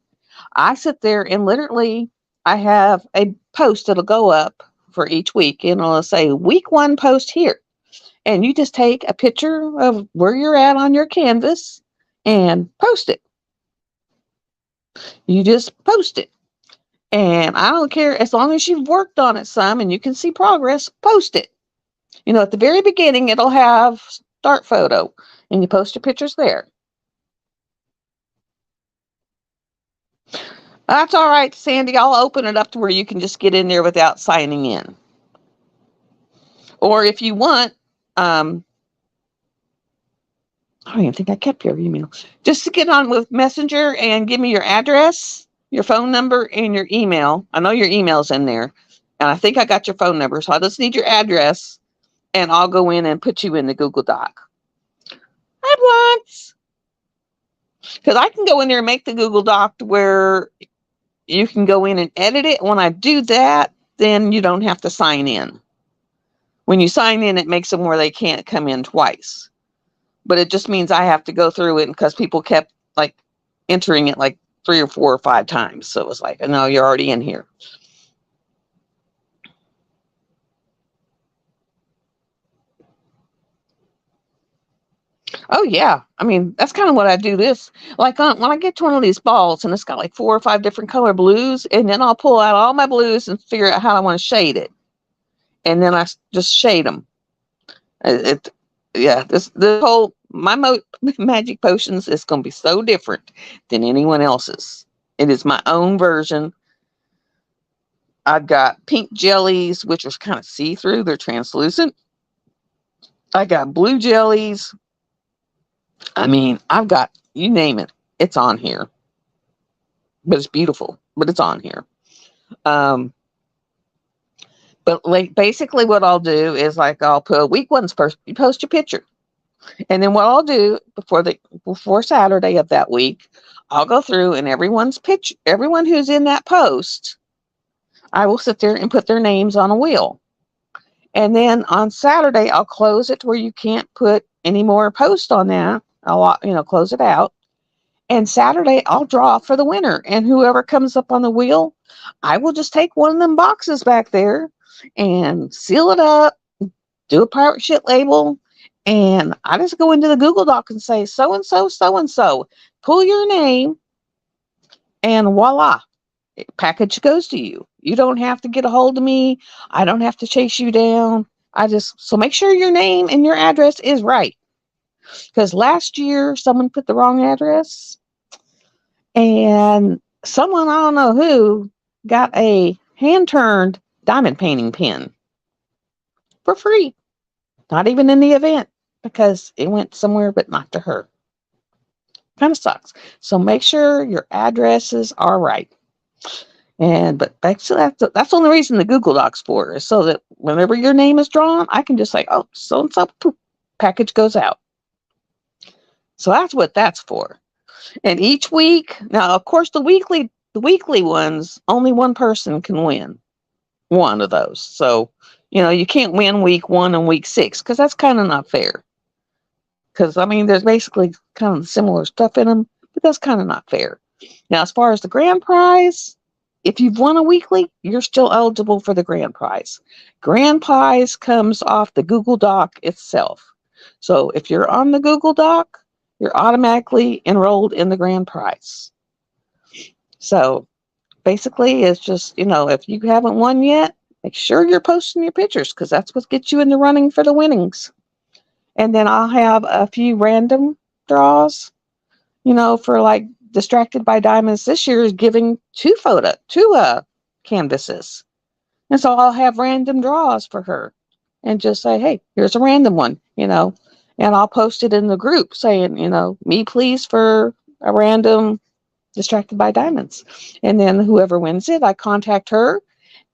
I sit there and literally, I have a post that'll go up for each week, and it'll say week 1 post here. And you just take a picture of where you're at on your canvas and post it. You just post it. And I don't care, as long as you've worked on it some and you can see progress, post it. At the very beginning, it'll have start photo, and you post your pictures there. That's all right, Sandy. I'll open it up to where you can just get in there without signing in. Or if you want, I don't even think I kept your email. Just to get on with Messenger and give me your address, your phone number, and your email. I know your email's in there, and I think I got your phone number, so I just need your address, and I'll go in and put you in the Google Doc. At once. Because I can go in there and make the Google Doc to where you can go in and edit it. When I do that, then you don't have to sign in. When you sign in, it makes them where they can't come in twice. But it just means I have to go through it, because people kept like entering it like 3 or 4 or 5 times. So it was like, no, you're already in here. Oh yeah, I mean, that's kind of what I do this. Like when I get to one of these balls and it's got like 4 or 5 different color blues, and then I'll pull out all my blues and figure out how I want to shade it, and then I just shade them. This whole magic potions is going to be so different than anyone else's. It is my own version. I've got pink jellies, which are kind of see-through. They're translucent. I got blue jellies. I mean, I've got, you name it, it's on here. But it's beautiful, but it's on here. But like basically what I'll do is like I'll put week 1's first, you post your picture. And then what I'll do before Saturday of that week, I'll go through and everyone's picture, everyone who's in that post, I will sit there and put their names on a wheel. And then on Saturday, I'll close it to where you can't put any more posts on that. I'll, close it out. And Saturday, I'll draw for the winner. And whoever comes up on the wheel, I will just take one of them boxes back there and seal it up, do a pirate shit label, and I just go into the Google Doc and say, so and so, pull your name, and voila, package goes to you. You don't have to get a hold of me. I don't have to chase you down. So make sure your name and your address is right. Because last year, someone put the wrong address, and someone, I don't know who, got a hand turned diamond painting pen for free. Not even in the event, because it went somewhere but not to her. Kind of sucks. So make sure your addresses are right. But actually, that's the only reason the Google Docs for is so that whenever your name is drawn, I can just say, oh, so and so, package goes out. So that's what that's for. And each week, now of course the weekly ones, only one person can win one of those. So you can't win week 1 and week 6 because that's kind of not fair. Because I mean, there's basically kind of similar stuff in them, but that's kind of not fair. Now, as far as the grand prize, if you've won a weekly, you're still eligible for the grand prize. Grand prize comes off the Google Doc itself. So if you're on the Google Doc, you're automatically enrolled in the grand prize. So basically, it's just, if you haven't won yet, make sure you're posting your pictures because that's what gets you in the running for the winnings. And then I'll have a few random draws, for like Distracted by Diamonds this year is giving two canvases. And so I'll have random draws for her and just say, hey, here's a random one, and I'll post it in the group saying, me please for a random Distracted by Diamonds. And then whoever wins it, I contact her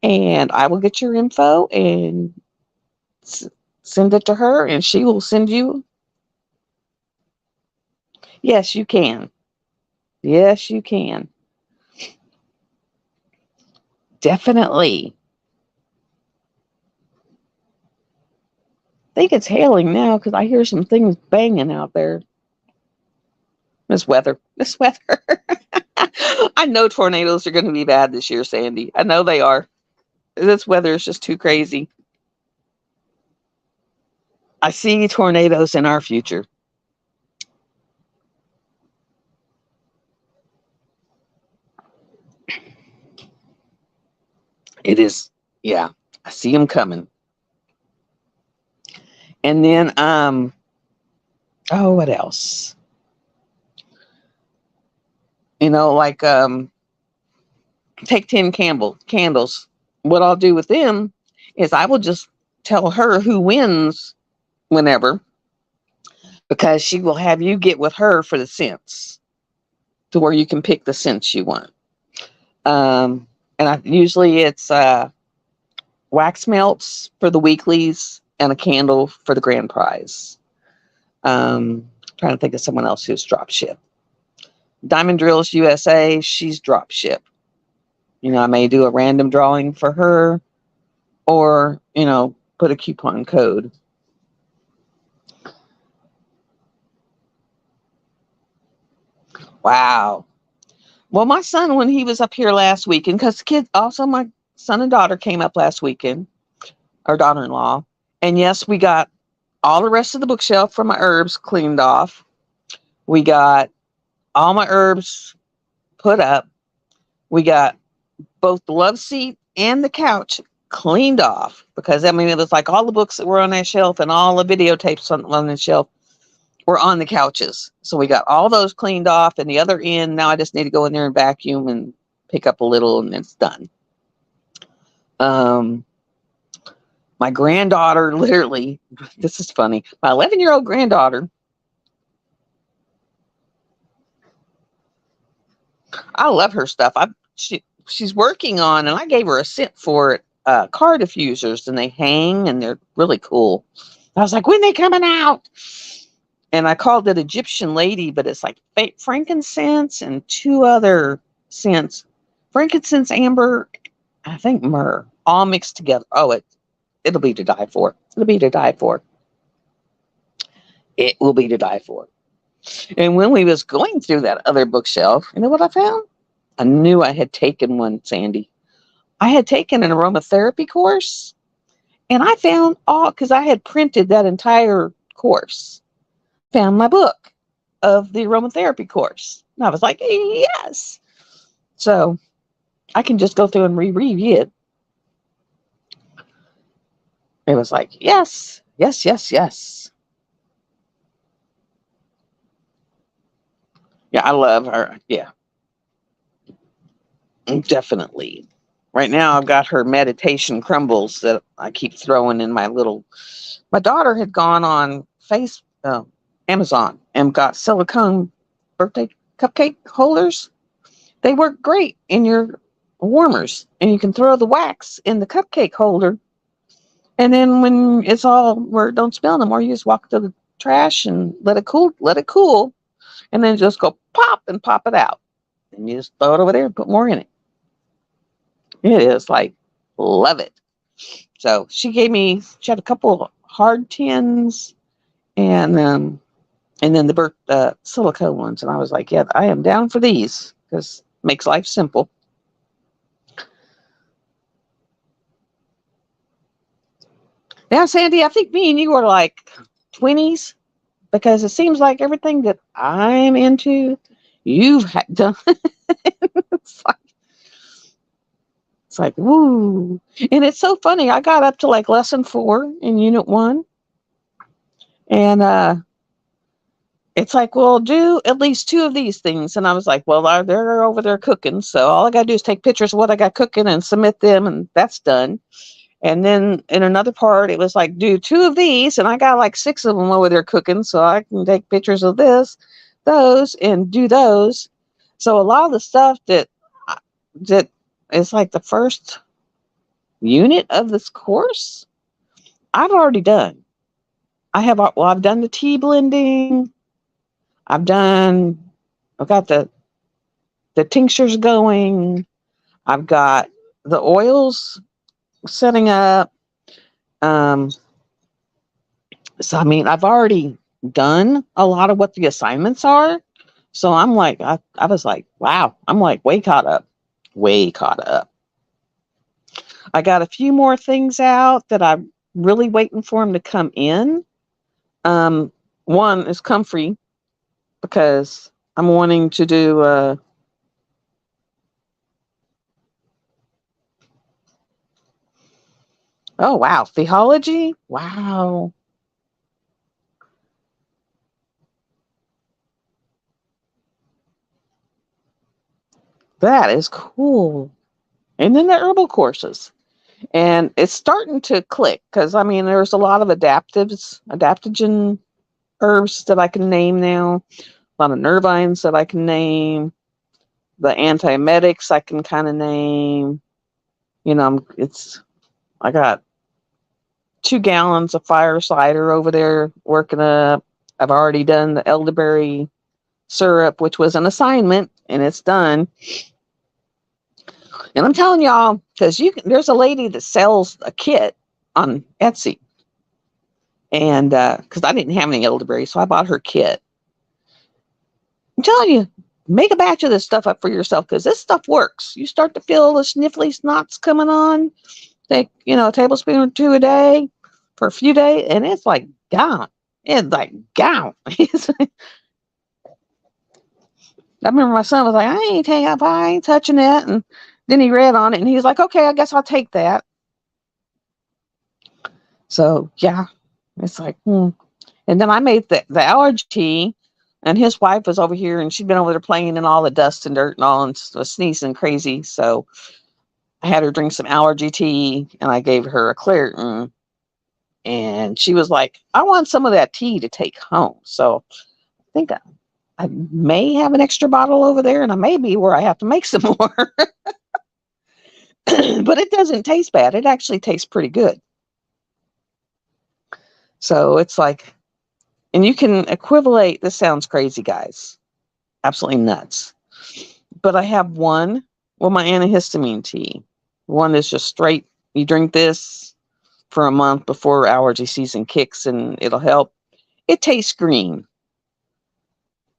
and I will get your info and send it to her and she will send you. Yes, you can. Yes, you can. Definitely. I think it's hailing now because I hear some things banging out there. This weather. I know tornadoes are going to be bad this year, Sandy. I know they are. This weather is just too crazy. I see tornadoes in our future. It is, yeah, I see them coming. And then, what else? Like, take 10 candles. What I'll do with them is I will just tell her who wins whenever, because she will have you get with her for the scents to where you can pick the scents you want. And usually it's wax melts for the weeklies and a candle for the grand prize. Trying to think of someone else who's drop ship. Diamond Drills USA, she's drop ship. I may do a random drawing for her or, put a coupon code. Wow. Well, my son, when he was up here last weekend, because the kids, also my son and daughter came up last weekend, our daughter-in-law. And yes, we got all the rest of the bookshelf from my herbs cleaned off. We got all my herbs put up. We got both the love seat and the couch cleaned off because, it was like all the books that were on that shelf and all the videotapes on the shelf were on the couches. So we got all those cleaned off, and the other end, now I just need to go in there and vacuum and pick up a little, and it's done. My granddaughter, literally, this is funny. My 11-year-old granddaughter, I love her stuff. She's working on, and I gave her a scent for it, car diffusers, and they hang, and they're really cool. I was like, when they coming out? And I called it Egyptian Lady, but it's like frankincense and 2 other scents. Frankincense, amber, I think myrrh, all mixed together. Oh, it'll be to die for. It'll be to die for. It will be to die for. And when we was going through that other bookshelf, you know what I found? I knew I had taken one, Sandy. I had taken an aromatherapy course, and I found all, because I had printed that entire course, found my book of the aromatherapy course. And I was like, yes. So I can just go through and reread it. It was like, yes, yes, yes, yes. Yeah, I love her. Yeah, definitely. Right now, I've got her meditation crumbles that I keep throwing in my little. My daughter had gone on Amazon and got silicone birthday cupcake holders. They work great in your warmers, and you can throw the wax in the cupcake holder. And then when it's all where it don't smell no more, you just walk to the trash and let it cool, and then just go pop and pop it out. And you just throw it over there and put more in it. It is like, love it. So she had a couple hard tins and then the silicone ones. And I was like, yeah, I am down for these because it makes life simple. Now, Sandy, I think me and you are like 20s because it seems like everything that I'm into, you've done. it's like, it's like, woo. And it's so funny. I got up to like lesson 4 in unit 1. And it's like, well, do at least 2 of these things. And I was like, well, they're over there cooking. So all I got to do is take pictures of what I got cooking and submit them. And that's done. And then in another part, it was like, do 2 of these. And I got like 6 of them over there cooking. So I can take pictures of those, and do those. So a lot of the stuff that is like the first unit of this course, I've already done. I've done the tea blending. I've got the tinctures going. I've got the oils setting up. Um, so I mean, I've already done a lot of what the assignments are. So I'm like, I was like, wow, I'm like way caught up. Way caught up. I got a few more things out that I'm really waiting for them to come in. One is comfrey because I'm wanting to do oh wow, theology. Wow. That is cool. And then the herbal courses. And it's starting to click because I mean there's a lot of adaptogen herbs that I can name now, a lot of nervines that I can name, the antiemetics I can kind of name. You know, I got 2 gallons of fire cider over there working up. I've already done the elderberry syrup, which was an assignment, and it's done. And I'm telling y'all, because there's a lady that sells a kit on Etsy, and because I didn't have any elderberry, so I bought her kit. I'm telling you, make a batch of this stuff up for yourself because this stuff works. You start to feel the sniffly snots coming on. Take a tablespoon or 2 a day for a few days, and it's like gone. It's like gone. I remember my son was like, I ain't touching that. And then he read on it and he was like, okay, I guess I'll take that. So yeah, it's like, And then I made the allergy tea, and his wife was over here and she'd been over there playing in all the dust and dirt and all and was sneezing crazy. So I had her drink some allergy tea and I gave her a Claritin. And she was like, I want some of that tea to take home. So I think I may have an extra bottle over there, and I may be where I have to make some more. But it doesn't taste bad. It actually tastes pretty good. So it's like, and you can equivalate, this sounds crazy, guys. Absolutely nuts. But I have my antihistamine tea. One is just straight, you drink this for a month before allergy season kicks and it'll help. It tastes green.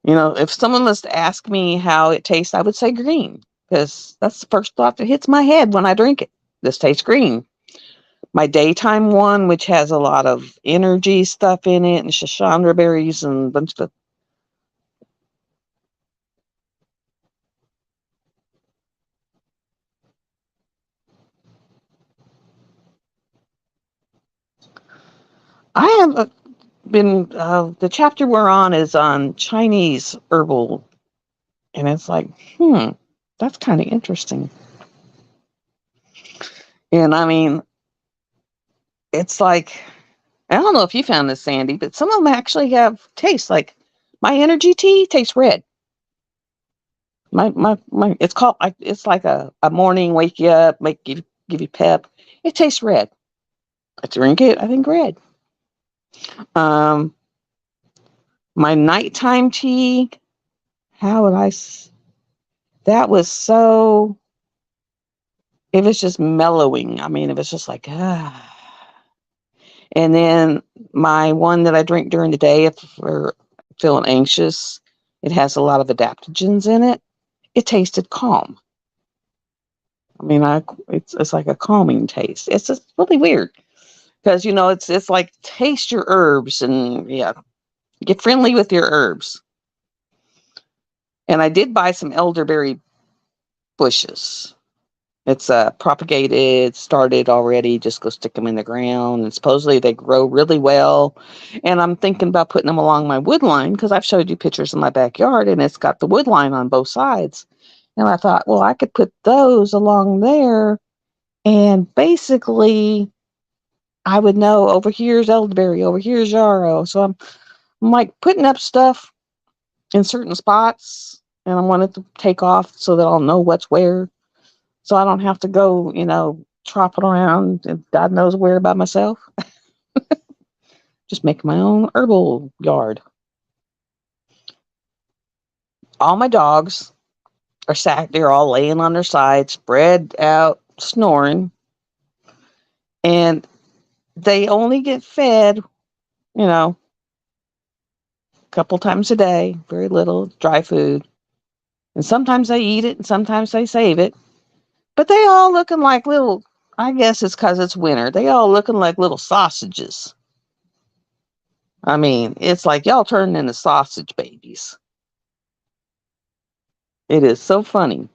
You know, if someone was to ask me how it tastes, I would say green because that's the first thought that hits my head when I drink it. This tastes green. My daytime one, which has a lot of energy stuff in it and Shashandra berries and a bunch of. I have been, the chapter we're on is on Chinese herbal, and it's like, that's kind of interesting. And I mean, it's like, I don't know if you found this, Sandy, but some of them actually have taste. Like my energy tea tastes red. My it's called, it's like a morning wake you up, give you pep. It tastes red. I drink it, I think red. Um, my nighttime tea, how would that was so, it was just mellowing. I mean, it was just like, ah. And then my one that I drink during the day if we're feeling anxious, it has a lot of adaptogens in it. It tasted calm. I mean, it's like a calming taste. It's just really weird because it's like taste your herbs and yeah, get friendly with your herbs. And I did buy some elderberry bushes. It's propagated, started already. Just go stick them in the ground, and supposedly they grow really well. And I'm thinking about putting them along my wood line because I've showed you pictures in my backyard, and it's got the wood line on both sides. And I thought, well, I could put those along there, and basically, I would know over here's elderberry, over here's yarrow. So I'm like putting up stuff in certain spots, and I want it to take off so that I'll know what's where. So I don't have to go, tropping around and God knows where by myself. Just make my own herbal yard. All my dogs are they're all laying on their sides, spread out, snoring. And they only get fed, a couple times a day, very little dry food. And sometimes they eat it and sometimes they save it. But they all looking like little, I guess it's because it's winter. They all looking like little sausages. I mean, it's like y'all turning into sausage babies. It is so funny.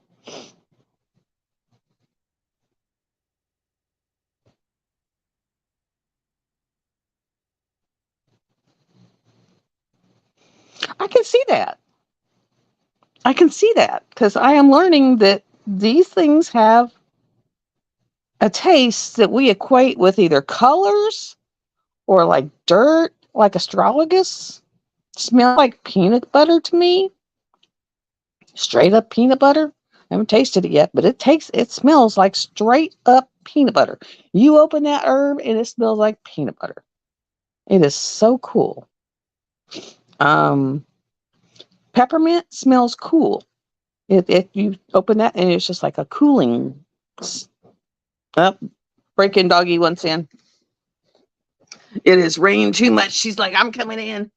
I can see that. I can see that because I am learning that these things have a taste that we equate with either colors or like dirt, like astragalus. Smell like peanut butter to me. Straight up peanut butter. I haven't tasted it yet, but it smells like straight up peanut butter. You open that herb and it smells like peanut butter. It is so cool. Um, Peppermint smells cool. If you open that and it's just like a cooling. Up, breaking doggy once in. It is raining too much. She's like, I'm coming in.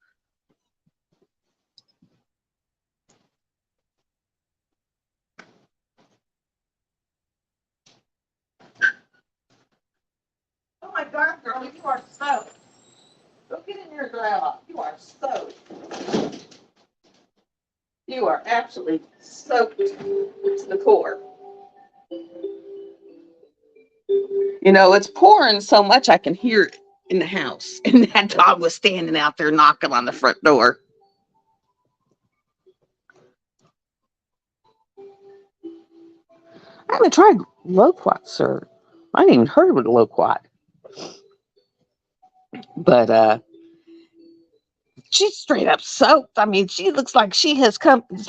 Oh my God, girl, you are soaked. Go get in here and dry off. You are soaked. You are absolutely soaked to the core. It's pouring so much I can hear it in the house. And that dog was standing out there knocking on the front door. I haven't tried loquat, sir. I hadn't even heard of a loquat. But she's straight up soaked. I mean, she looks like she has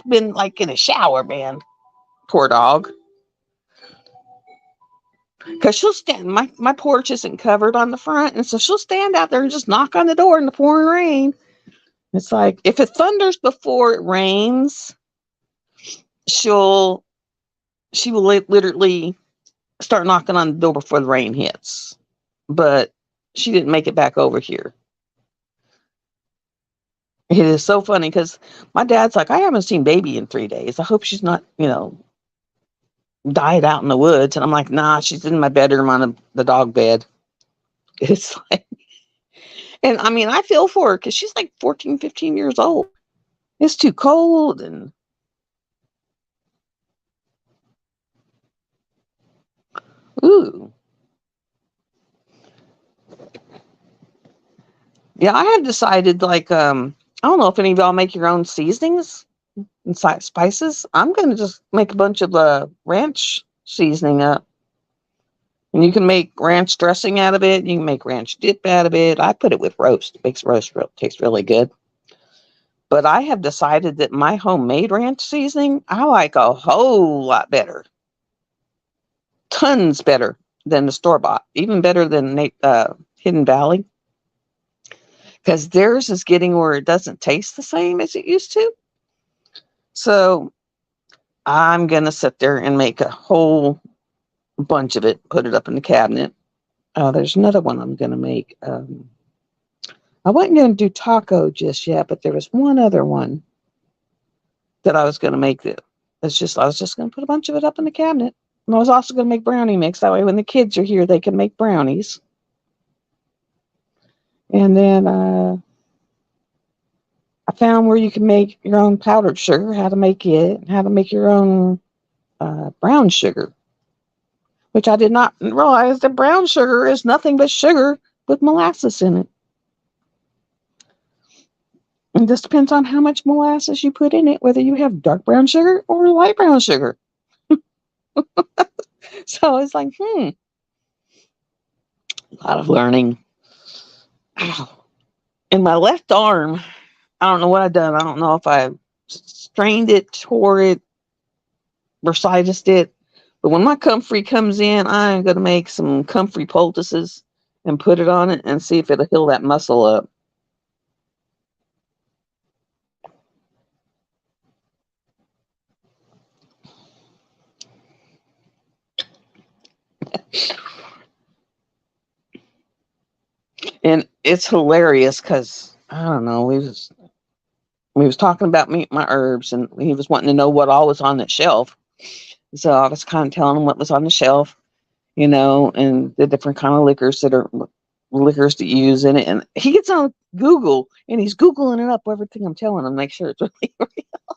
been like in a shower, man. Poor dog. Because she'll stand, my porch isn't covered on the front. And so she'll stand out there and just knock on the door in the pouring rain. It's like, if it thunders before it rains, she will literally start knocking on the door before the rain hits. But she didn't make it back over here. It is so funny because my dad's like, I haven't seen baby in 3 days. I hope she's not, died out in the woods. And I'm like, nah, she's in my bedroom on the dog bed. It's like, and I mean, I feel for her because she's like 14, 15 years old. It's too cold. And ooh, yeah, I have decided like, I don't know if any of y'all make your own seasonings and spices. I'm going to just make a bunch of ranch seasoning up. And you can make ranch dressing out of it. You can make ranch dip out of it. I put it with roast. It makes roast taste really good. But I have decided that my homemade ranch seasoning, I like a whole lot better. Tons better than the store-bought. Even better than Hidden Valley. Because theirs is getting where it doesn't taste the same as it used to. So I'm going to sit there and make a whole bunch of it, put it up in the cabinet. There's another one I'm going to make. I wasn't going to do taco just yet, but there was one other one that I was going to make. I was just going to put a bunch of it up in the cabinet. And I was also going to make brownie mix. That way when the kids are here, they can make brownies. And then I found where you can make your own powdered sugar, how to make it, how to make your own brown sugar, which I did not realize that brown sugar is nothing but sugar with molasses in it. And this depends on how much molasses you put in it, whether you have dark brown sugar or light brown sugar. So it's like, a lot of learning. Ow. In my left arm, I don't know what I've done. I don't know if I strained it, tore it, bursitis it. But when my comfrey comes in, I'm going to make some comfrey poultices and put it on it and see if it'll heal that muscle up. And it's hilarious because I don't know, we was talking about my herbs, and he was wanting to know what all was on the shelf. So I was kind of telling him what was on the shelf, and the different kind of liquors to use in it. And he gets on Google and he's Googling it up, everything I'm telling him, make sure it's really real.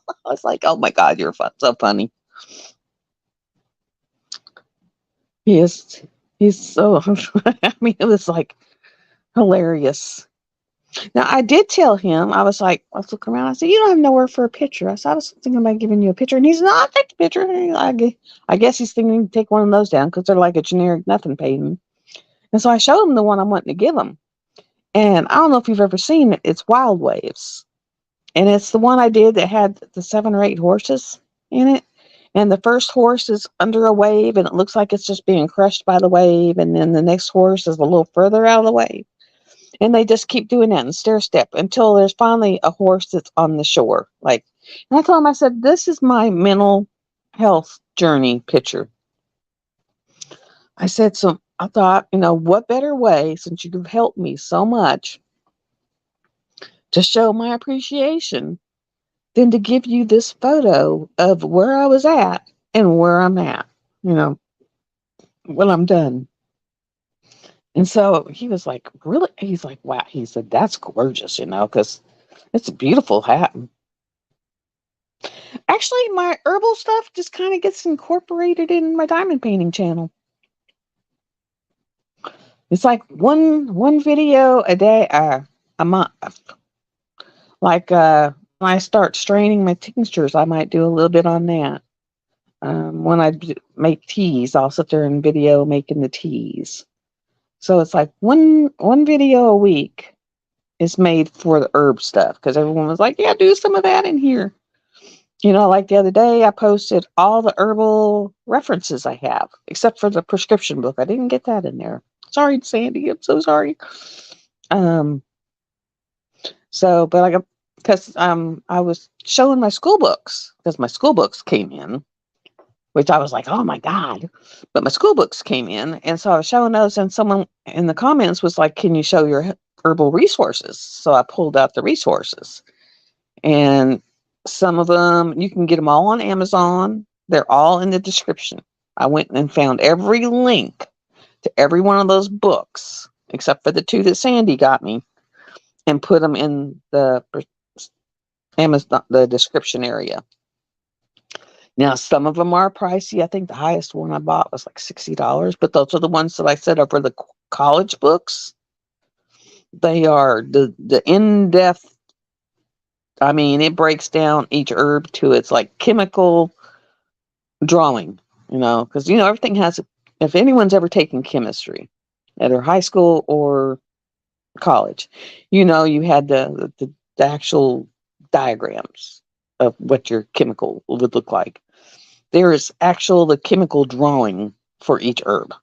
I was like, oh my God, you're so funny. He's so, I mean, it was like hilarious. Now, I did tell him, I was looking around. I said, you don't have nowhere for a picture. I said, I was thinking about giving you a picture. And he's not, I'll take the picture. I guess he's thinking to take one of those down because they're like a generic nothing painting. And so I showed him the one I'm wanting to give him. And I don't know if you've ever seen it. It's Wild Waves. And it's the one I did that had the 7 or 8 horses in it. And the first horse is under a wave and it looks like it's just being crushed by the wave. And then the next horse is a little further out of the wave. And they just keep doing that in stair step until there's finally a horse that's on the shore. And I told him, I said, this is my mental health journey picture. I said, so I thought, what better way, since you've helped me so much, to show my appreciation than to give you this photo of where I was at and where I'm at, when I'm done. And so he was like, really? He's like, wow. He said, that's gorgeous, because it's a beautiful hat. Actually, my herbal stuff just kind of gets incorporated in my diamond painting channel. It's like one video a day, a month. Like when I start straining my tinctures, I might do a little bit on that. When I make teas, I'll sit there and video making the teas. So it's like one video a week is made for the herb stuff because everyone was like, yeah, do some of that in here. Like the other day, I posted all the herbal references I have, except for the prescription book. I didn't get that in there. Sorry, Sandy. I'm so sorry. Because I was showing my school books because my school books came in, which I was like, oh my God. But my school books came in. And so I was showing those, and someone in the comments was like, can you show your herbal resources? So I pulled out the resources. And some of them, you can get them all on Amazon. They're all in the description. I went and found every link to every one of those books, except for the two that Sandy got me, and put them in the Amazon, the description area. Now, some of them are pricey. I think the highest one I bought was like $60, but those are the ones that I said are for the college books. They are the in-depth. I mean, it breaks down each herb to its like chemical drawing, because everything has. If anyone's ever taken chemistry, either high school or college, you had the actual diagrams of what your chemical would look like. There is the chemical drawing for each herb.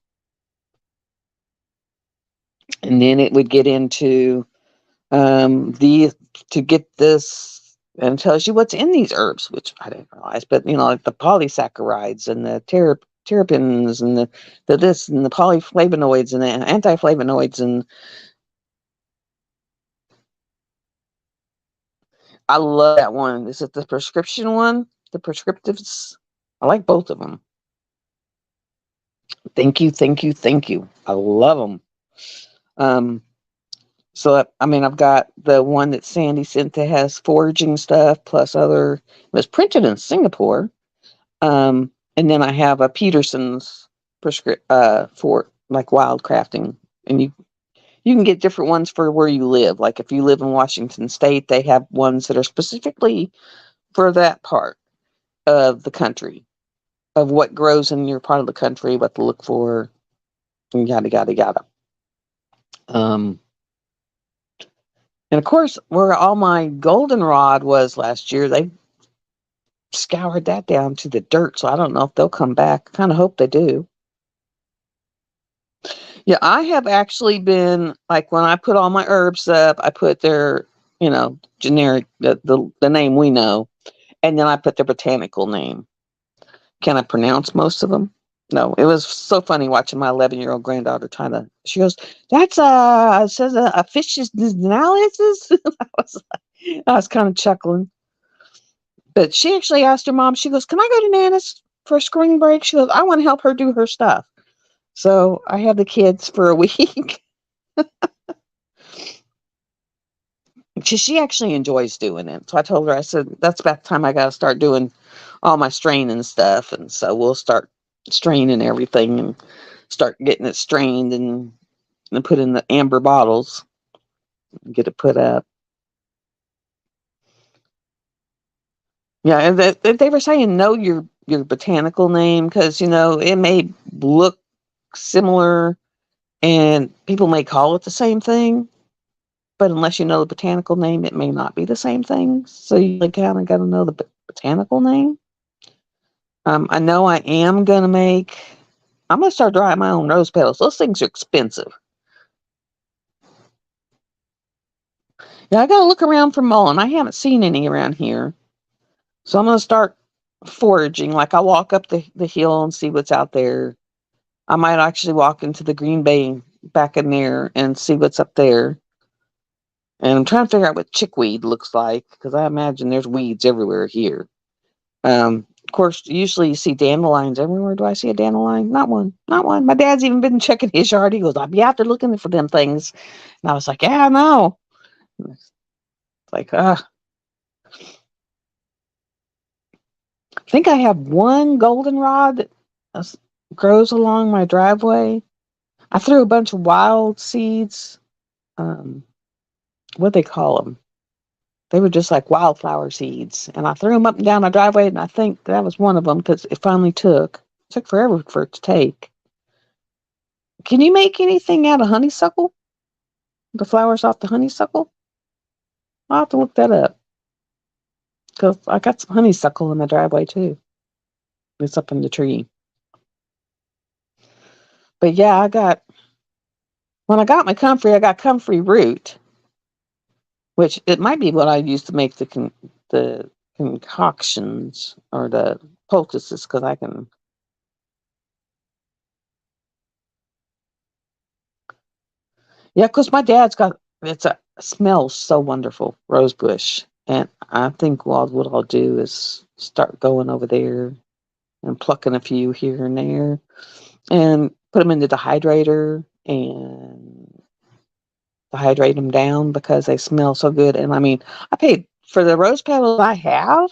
And then it would get into to get this, and it tells you what's in these herbs, which I didn't realize, but like the polysaccharides and the terpenes and the this and the polyflavonoids and the antiflavonoids, and I love that one. Is it the prescription one? The prescriptives? I like both of them. Thank you, thank you, thank you. I love them. So, I mean, I've got the one that Sandy sent that has foraging stuff plus other. It was printed in Singapore. And then I have a Peterson's for like wild crafting, and you can get different ones for where you live. Like if you live in Washington State, they have ones that are specifically for that part of the country, of what grows in your part of the country, what to look for, and yada yada yada. And of course, where all my goldenrod was last year, they scoured that down to the dirt. So I don't know if they'll come back. Kind of hope they do. Yeah, I have actually been like when I put all my herbs up, I put their, generic the name we know, and then I put their botanical name. Can I pronounce most of them? No. It was so funny watching my 11-year-old granddaughter trying to. She goes, "That's says a fish's analysis." I was kind of chuckling, but she actually asked her mom. She goes, "Can I go to Nana's for spring break?" She goes, "I want to help her do her stuff." So I have the kids for a week. She actually enjoys doing it. So I told her, I said, that's about the time I got to start doing all my straining stuff. And so we'll start straining everything and start getting it strained and put in the amber bottles and get it put up. Yeah, and they were saying know your botanical name because, it may look similar and people may call it the same thing. But unless you know the botanical name, it may not be the same thing. So you kind of got to know the botanical name. I know I am going to I'm going to start drying my own rose petals. Those things are expensive. Yeah, I got to look around for mullein. I haven't seen any around here. So I'm going to start foraging. Like I'll walk up the hill and see what's out there. I might actually walk into the Green Bay back in there and see what's up there. And I'm trying to figure out what chickweed looks like because I imagine there's weeds everywhere here. Of course, usually you see dandelions everywhere. Do I see a dandelion? Not one. Not one. My dad's even been checking his yard. He goes, I'll be out there looking for them things. And I was like, yeah, I know. It's like, I think I have one goldenrod that grows along my driveway. I threw a bunch of wild seeds. What they call them? They were just like wildflower seeds. And I threw them up and down my driveway, and I think that was one of them because it finally took. It took forever for it to take. Can you make anything out of honeysuckle? The flowers off the honeysuckle? I'll have to look that up. Because I got some honeysuckle in my driveway too. It's up in the tree. But yeah, when I got my comfrey, I got comfrey root, which it might be what I use to make the concoctions or the poultices, because I can. Yeah, because my dad's got, it smells so wonderful, rose bush. And I think what I'll do is start going over there and plucking a few here and there and put them in the dehydrator and dehydrate them down because they smell so good. And I mean, I paid for the rose petals I have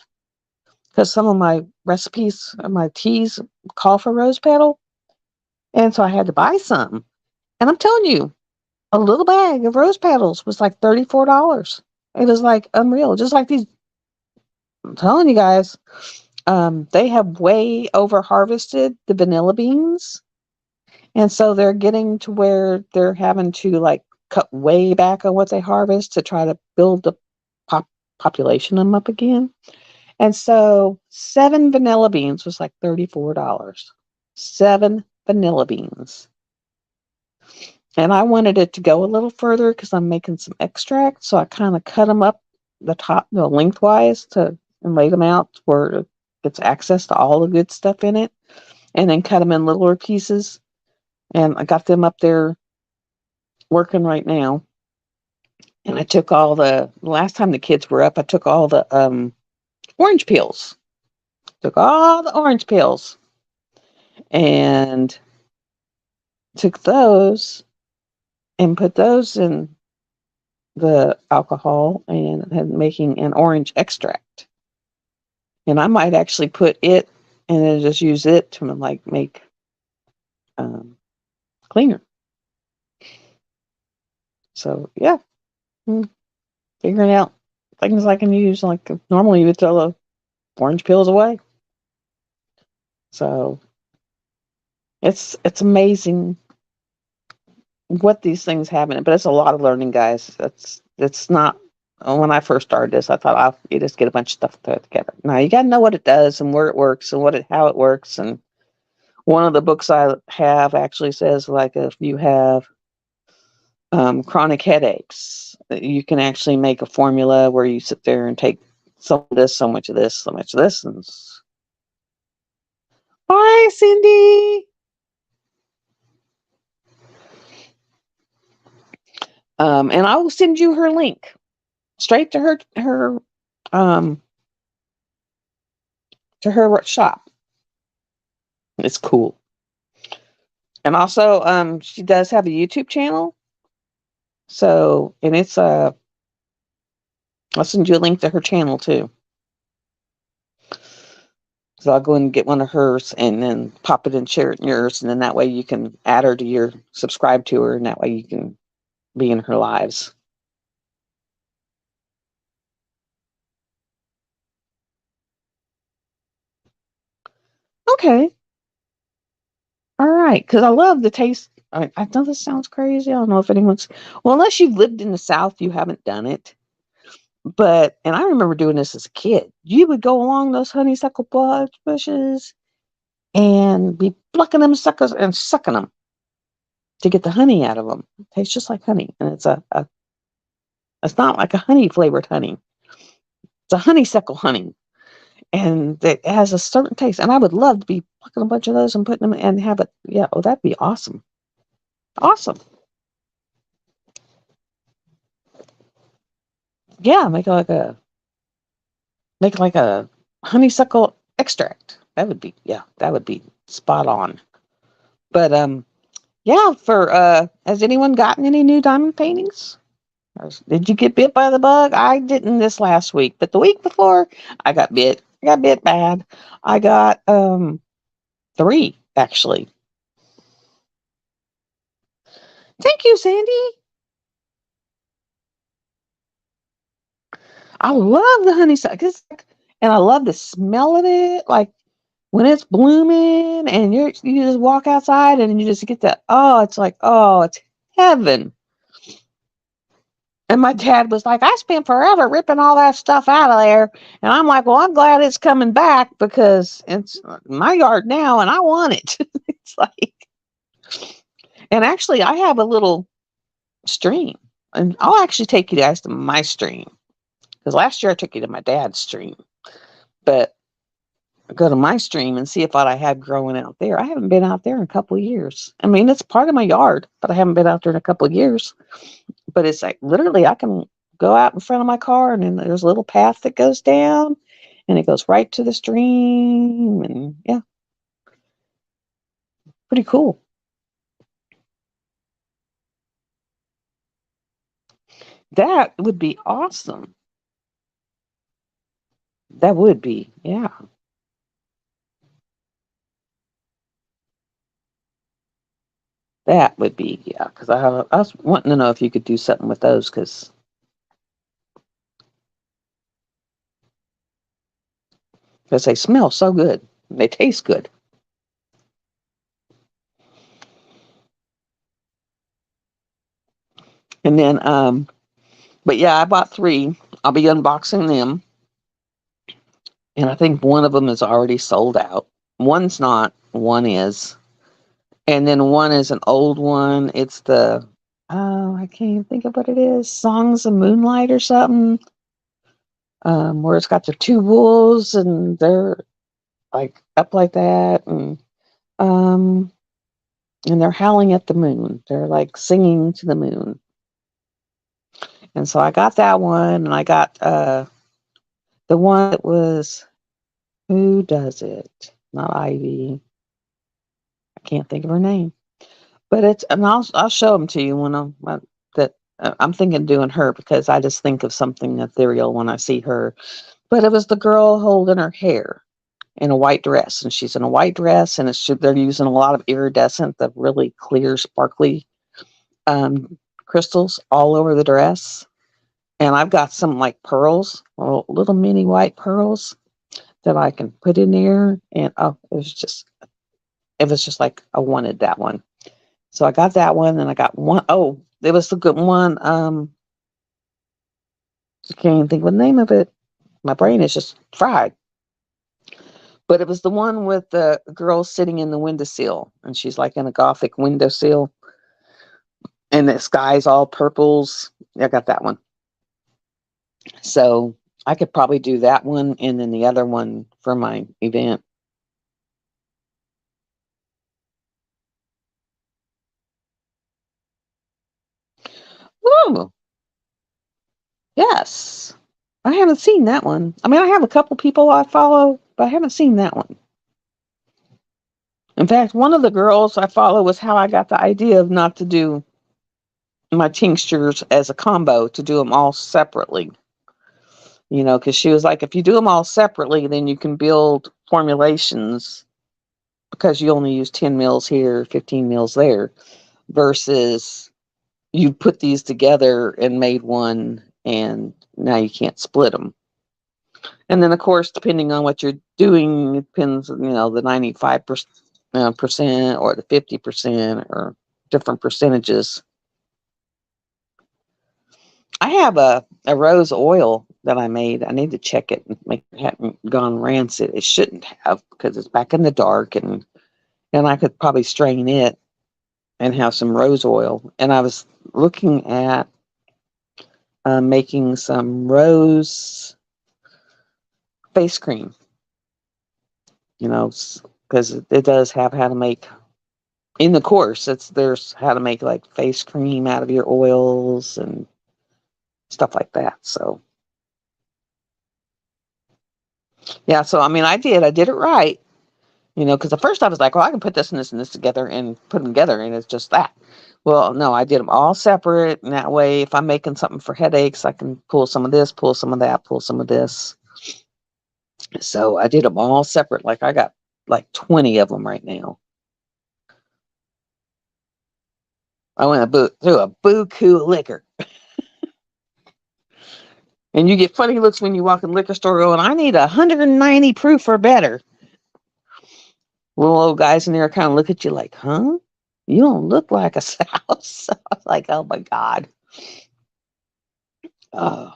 because some of my recipes, my teas call for rose petal. And so I had to buy some. And I'm telling you, a little bag of rose petals was like $34. It was like unreal. Just like these, I'm telling you guys, they have way over harvested the vanilla beans. And so they're getting to where they're having to like cut way back on what they harvest to try to build the pop- population of them up again. And so 7 vanilla beans was like $34. 7 vanilla beans. And I wanted it to go a little further because I'm making some extract. So I kind of cut them up lengthwise and laid them out where it gets access to all the good stuff in it. And then cut them in littler pieces. And I got them up there working right now. And I took all the last time the kids were up, I took all the orange peels. Took all the orange peels and took those and put those in the alcohol and had making an orange extract. And I might actually put it and then just use it to like make cleaner. So yeah, figuring out things I can use. Like normally you would throw the orange peels away. So it's amazing what these things have in it, but it's a lot of learning, guys. It's not. When I first started this, I thought you just get a bunch of stuff to throw it together. Now you got to know what it does and where it works and how it works. And one of the books I have actually says like if you have chronic headaches, you can actually make a formula where you sit there and take some of this, so much of this, so much of this. And bye, Cindy. And I will send you her link straight to her shop. It's cool. And also, she does have a YouTube channel. So, and it's I'll send you a link to her channel too. So I'll go and get one of hers and then pop it and share it in yours, and then that way you can add her to your subscribe to her, and that way you can be in her lives. Okay. All right. Because I love the taste. I know this sounds crazy. I don't know if anyone's, well, unless you've lived in the South, you haven't done it. But, and I remember doing this as a kid. You would go along those honeysuckle bushes and be plucking them suckers and sucking them to get the honey out of them. It tastes just like honey. And it's not like a honey flavored honey. It's a honeysuckle honey. And it has a certain taste. And I would love to be plucking a bunch of those and putting them and have it. Yeah. Oh, that'd be awesome. Awesome. Yeah. Make like a honeysuckle extract. That would be spot on. But, yeah, has anyone gotten any new diamond paintings? Did you get bit by the bug? I didn't this last week, but the week before I got bit. I got bit bad. I got 3 actually. Thank you, Sandy. I love the honeysuckle, and I love the smell of it. Like when it's blooming, and you just walk outside and you just get that. Oh, it's like it's heaven. And my dad was like, I spent forever ripping all that stuff out of there. And I'm like, well, I'm glad it's coming back because it's my yard now and I want it. It's like, and actually, I have a little stream. And I'll actually take you guys to my stream because last year I took you to my dad's stream. But go to my stream and see if what I had growing out there. I haven't been out there in a couple of years. I mean, it's part of my yard, but I haven't been out there in a couple of years. But it's like literally, I can go out in front of my car, and then there's a little path that goes down, and it goes right to the stream, and yeah, pretty cool. That would be awesome. That would be, yeah. That would be, yeah. Because I was wanting to know if you could do something with those, because they smell so good. They taste good. And then, but yeah, I bought 3. I'll be unboxing them, and I think one of them is already sold out. One's not. One is. And then one is an old one. It's the I can't even think of what it is. Songs of Moonlight or something. Where it's got the 2 wolves and they're like up like that, um and they're howling at the moon. They're like singing to the moon. And so I got that one, and I got the one that was, who does it? Not Ivy. I can't think of her name. But it's, and I'll show them to you when I'm thinking of doing her, because I just think of something ethereal when I see her. But it was the girl holding her hair in a white dress, and she's in a white dress, and they're using a lot of iridescent, the really clear, sparkly crystals all over the dress. And I've got some like pearls, little mini white pearls that I can put in there. And oh, it was just like I wanted that one. So I got that one, and I got one. Oh, it was the good one. I can't even think of the name of it. My brain is just fried. But it was the one with the girl sitting in the windowsill, and she's like in a gothic windowsill, and the sky's all purples. I got that one. So I could probably do that one, and then the other one for my event. Oh, yes. I haven't seen that one. I mean, I have a couple people I follow, but I haven't seen that one. In fact, one of the girls I follow was how I got the idea of not to do my tinctures as a combo, to do them all separately. Because she was like, if you do them all separately, then you can build formulations, because you only use 10 mils here, 15 mils there, versus you put these together and made one, and now you can't split them. And then, of course, depending on what you're doing, it depends, the 95% or the 50% or different percentages. I have a rose oil that I made. I need to check it and make it hadn't gone rancid. It shouldn't have, because it's back in the dark, and I could probably strain it and have some rose oil. And I was looking at making some rose face cream, because it does have how to make, in the course, there's how to make like face cream out of your oils and stuff like that. So yeah, so I mean, I did it right, because at first I was like, well, I can put this and this and this together and put them together, and it's just that. Well, no, I did them all separate, and that way, if I'm making something for headaches, I can pull some of this, pull some of that, pull some of this. So I did them all separate. Like I got like 20 of them right now. I went through a buku liquor. And you get funny looks when you walk in the liquor store going, I need 190 proof or better. Little old guys in there kind of look at you like, huh? You don't look like a spouse. I was like, oh my God. Oh.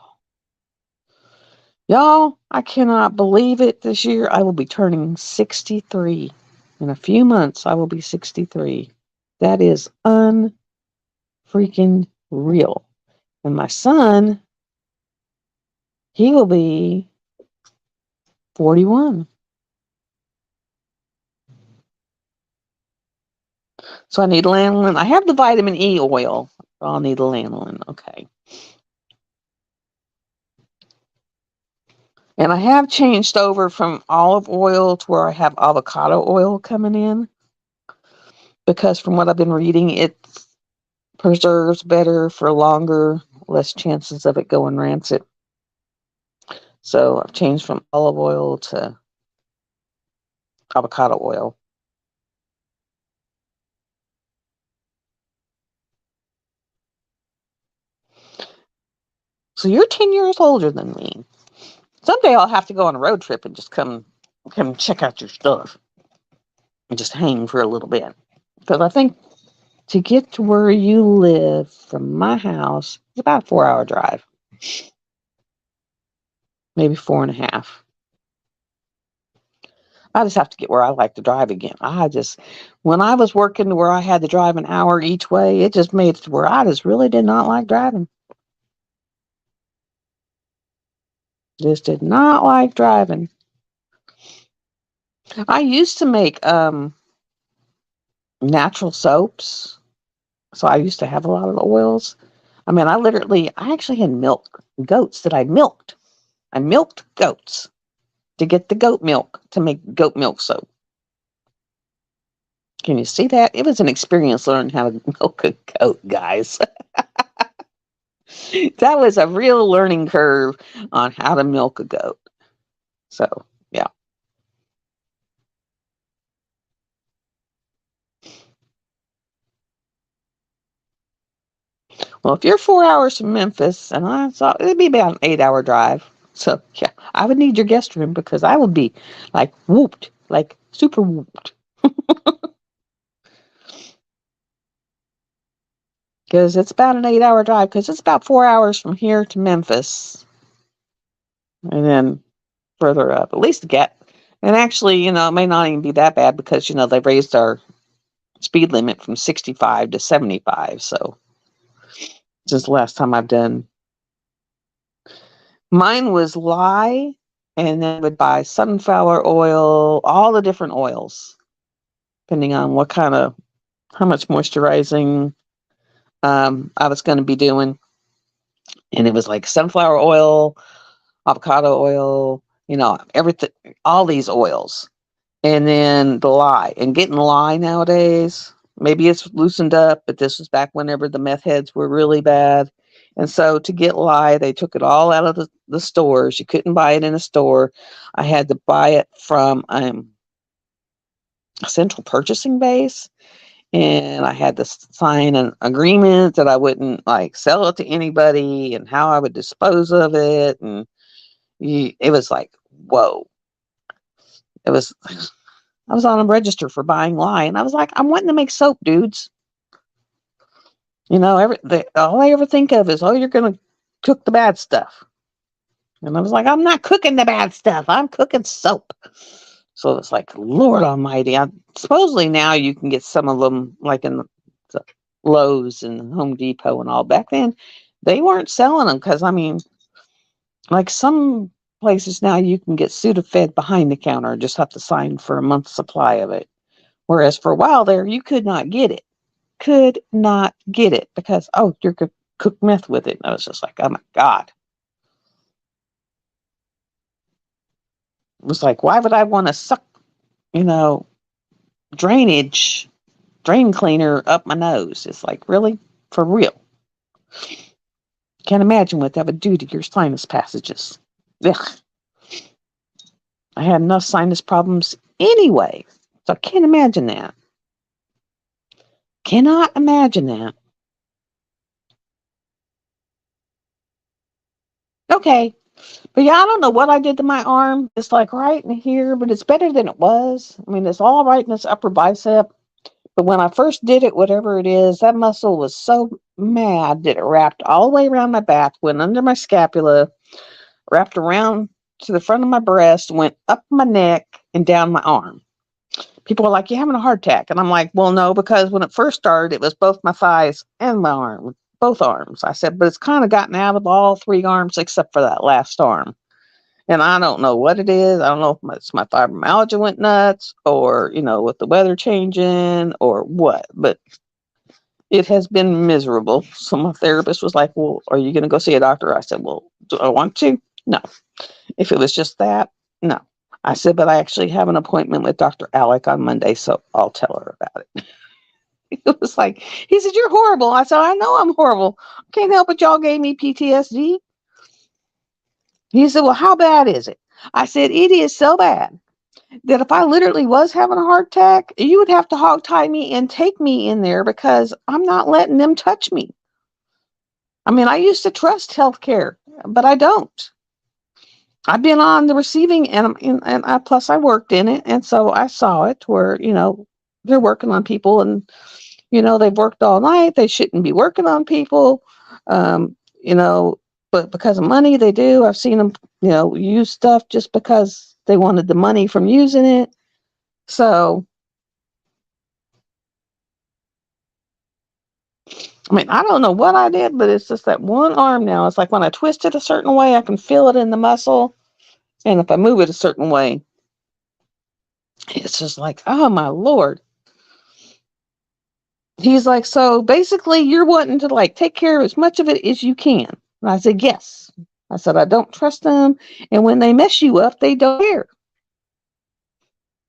Y'all, I cannot believe it. This year I will be turning 63. In a few months, I will be 63. That is unfreaking real. And my son, he will be 41. So I need lanolin. I have the vitamin E oil. I'll need the lanolin. Okay. And I have changed over from olive oil to where I have avocado oil coming in, because from what I've been reading, it preserves better for longer, less chances of it going rancid. So I've changed from olive oil to avocado oil. So you're 10 years older than me. Someday I'll have to go on a road trip and just come check out your stuff and just hang for a little bit. Because I think to get to where you live from my house, it's about a 4-hour drive. Maybe 4.5. I just have to get where I like to drive again. When I was working to where I had to drive an hour each way, it just made it to where I just really did not like driving. Just did not like driving. I used to make natural soaps, so I used to have a lot of the oils. I mean, I actually had goats that I milked. I milked goats to get the goat milk to make goat milk soap. Can you see that? It was an experience learning how to milk a goat, guys. That was a real learning curve on how to milk a goat. So, yeah. Well, if you're 4 hours from Memphis, and I thought it'd be about an 8-hour drive. So, yeah, I would need your guest room because I would be like whooped, like super whooped. Because it's about an 8-hour drive, because it's about 4 hours from here to Memphis. And then further up, at least to get. And actually, it may not even be that bad because, they raised our speed limit from 65 to 75. So, since the last time I've done, mine was lye, and then would buy sunflower oil, all the different oils, depending on how much moisturizing I was going to be doing. And it was like sunflower oil, avocado oil, everything, all these oils. And then the lye. And getting lye nowadays, maybe it's loosened up, but this was back whenever the meth heads were really bad. And so to get lye, they took it all out of the stores. You couldn't buy it in a store. I had to buy it from a central purchasing base. And I had to sign an agreement that I wouldn't sell it to anybody and how I would dispose of it. And it was like, whoa. It was, I was on a register for buying lye, and I was like, I'm wanting to make soap, dudes. All I ever think of is, oh, you're going to cook the bad stuff. And I was like, I'm not cooking the bad stuff. I'm cooking soap. So it's like, Lord Almighty. Supposedly now you can get some of them like in the Lowe's and Home Depot and all. Back then, they weren't selling them because, like some places now you can get Sudafed behind the counter, just have to sign for a month's supply of it. Whereas for a while there, you could not get it. Could not get it because, oh, you're going to cook meth with it. And I was just like, oh my God. It was like, why would I want to suck, drain cleaner up my nose? It's like, really? For real? Can't imagine what that would do to your sinus passages. Ugh. I had enough sinus problems anyway, so I can't imagine that. Cannot imagine that. Okay. But yeah, I don't know what I did to my arm. It's like right in here, but it's better than it was. I mean, it's all right in this upper bicep. But when I first did it, whatever it is, that muscle was so mad that it wrapped all the way around my back, went under my scapula, wrapped around to the front of my breast, went up my neck, and down my arm. People were like, "You're having a heart attack." And I'm like, well, no, because when it first started, it was both my thighs and my arm, both arms. I said, but it's kind of gotten out of all three arms except for that last arm. And I don't know what it is. I don't know if it's my fibromyalgia went nuts or, with the weather changing or what, but it has been miserable. So my therapist was like, well, are you going to go see a doctor? I said, well, do I want to? No. If it was just that, no. I said, but I actually have an appointment with Dr. Alec on Monday, so I'll tell her about it. It was like, he said, you're horrible. I said, I know I'm horrible. Can't help it. Y'all gave me PTSD. He said, well, how bad is it? I said, it is so bad that if I literally was having a heart attack, you would have to hog tie me and take me in there because I'm not letting them touch me. I mean, I used to trust healthcare, but I don't. I've been on the receiving end, and plus I worked in it, and so I saw it where they're working on people, and they've worked all night. They shouldn't be working on people, um, you know, but because of money, they do. I've seen them, use stuff just because they wanted the money from using it. So, I mean, I don't know what I did, but it's just that one arm now. It's like when I twist it a certain way, I can feel it in the muscle, and if I move it a certain way, it's just like, oh my Lord. He's like, so basically you're wanting to like take care of as much of it as you can. And I said, yes. I said, I don't trust them. And when they mess you up, they don't care.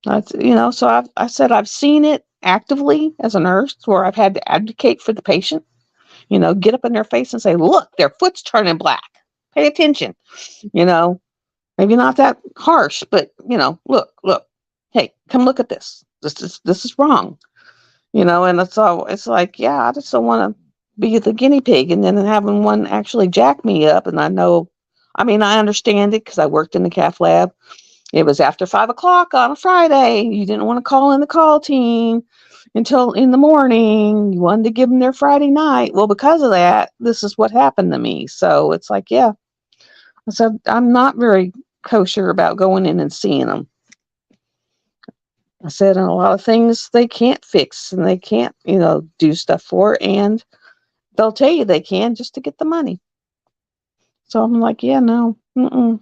So I said, I've seen it actively as a nurse where I've had to advocate for the patient, get up in their face and say, look, their foot's turning black. Pay attention, maybe not that harsh, but look, hey, come look at this. This is wrong. And it's like, yeah, I just don't want to be the guinea pig and then having one actually jack me up. And I understand it because I worked in the cath lab. It was after 5 o'clock on a Friday. You didn't want to call in the call team until in the morning. You wanted to give them their Friday night. Well, because of that, this is what happened to me. So it's like, yeah. So I'm not very kosher about going in and seeing them. I said, and a lot of things they can't fix and they can't, do stuff for, and they'll tell you they can just to get the money. So I'm like, yeah, no. Mm-mm.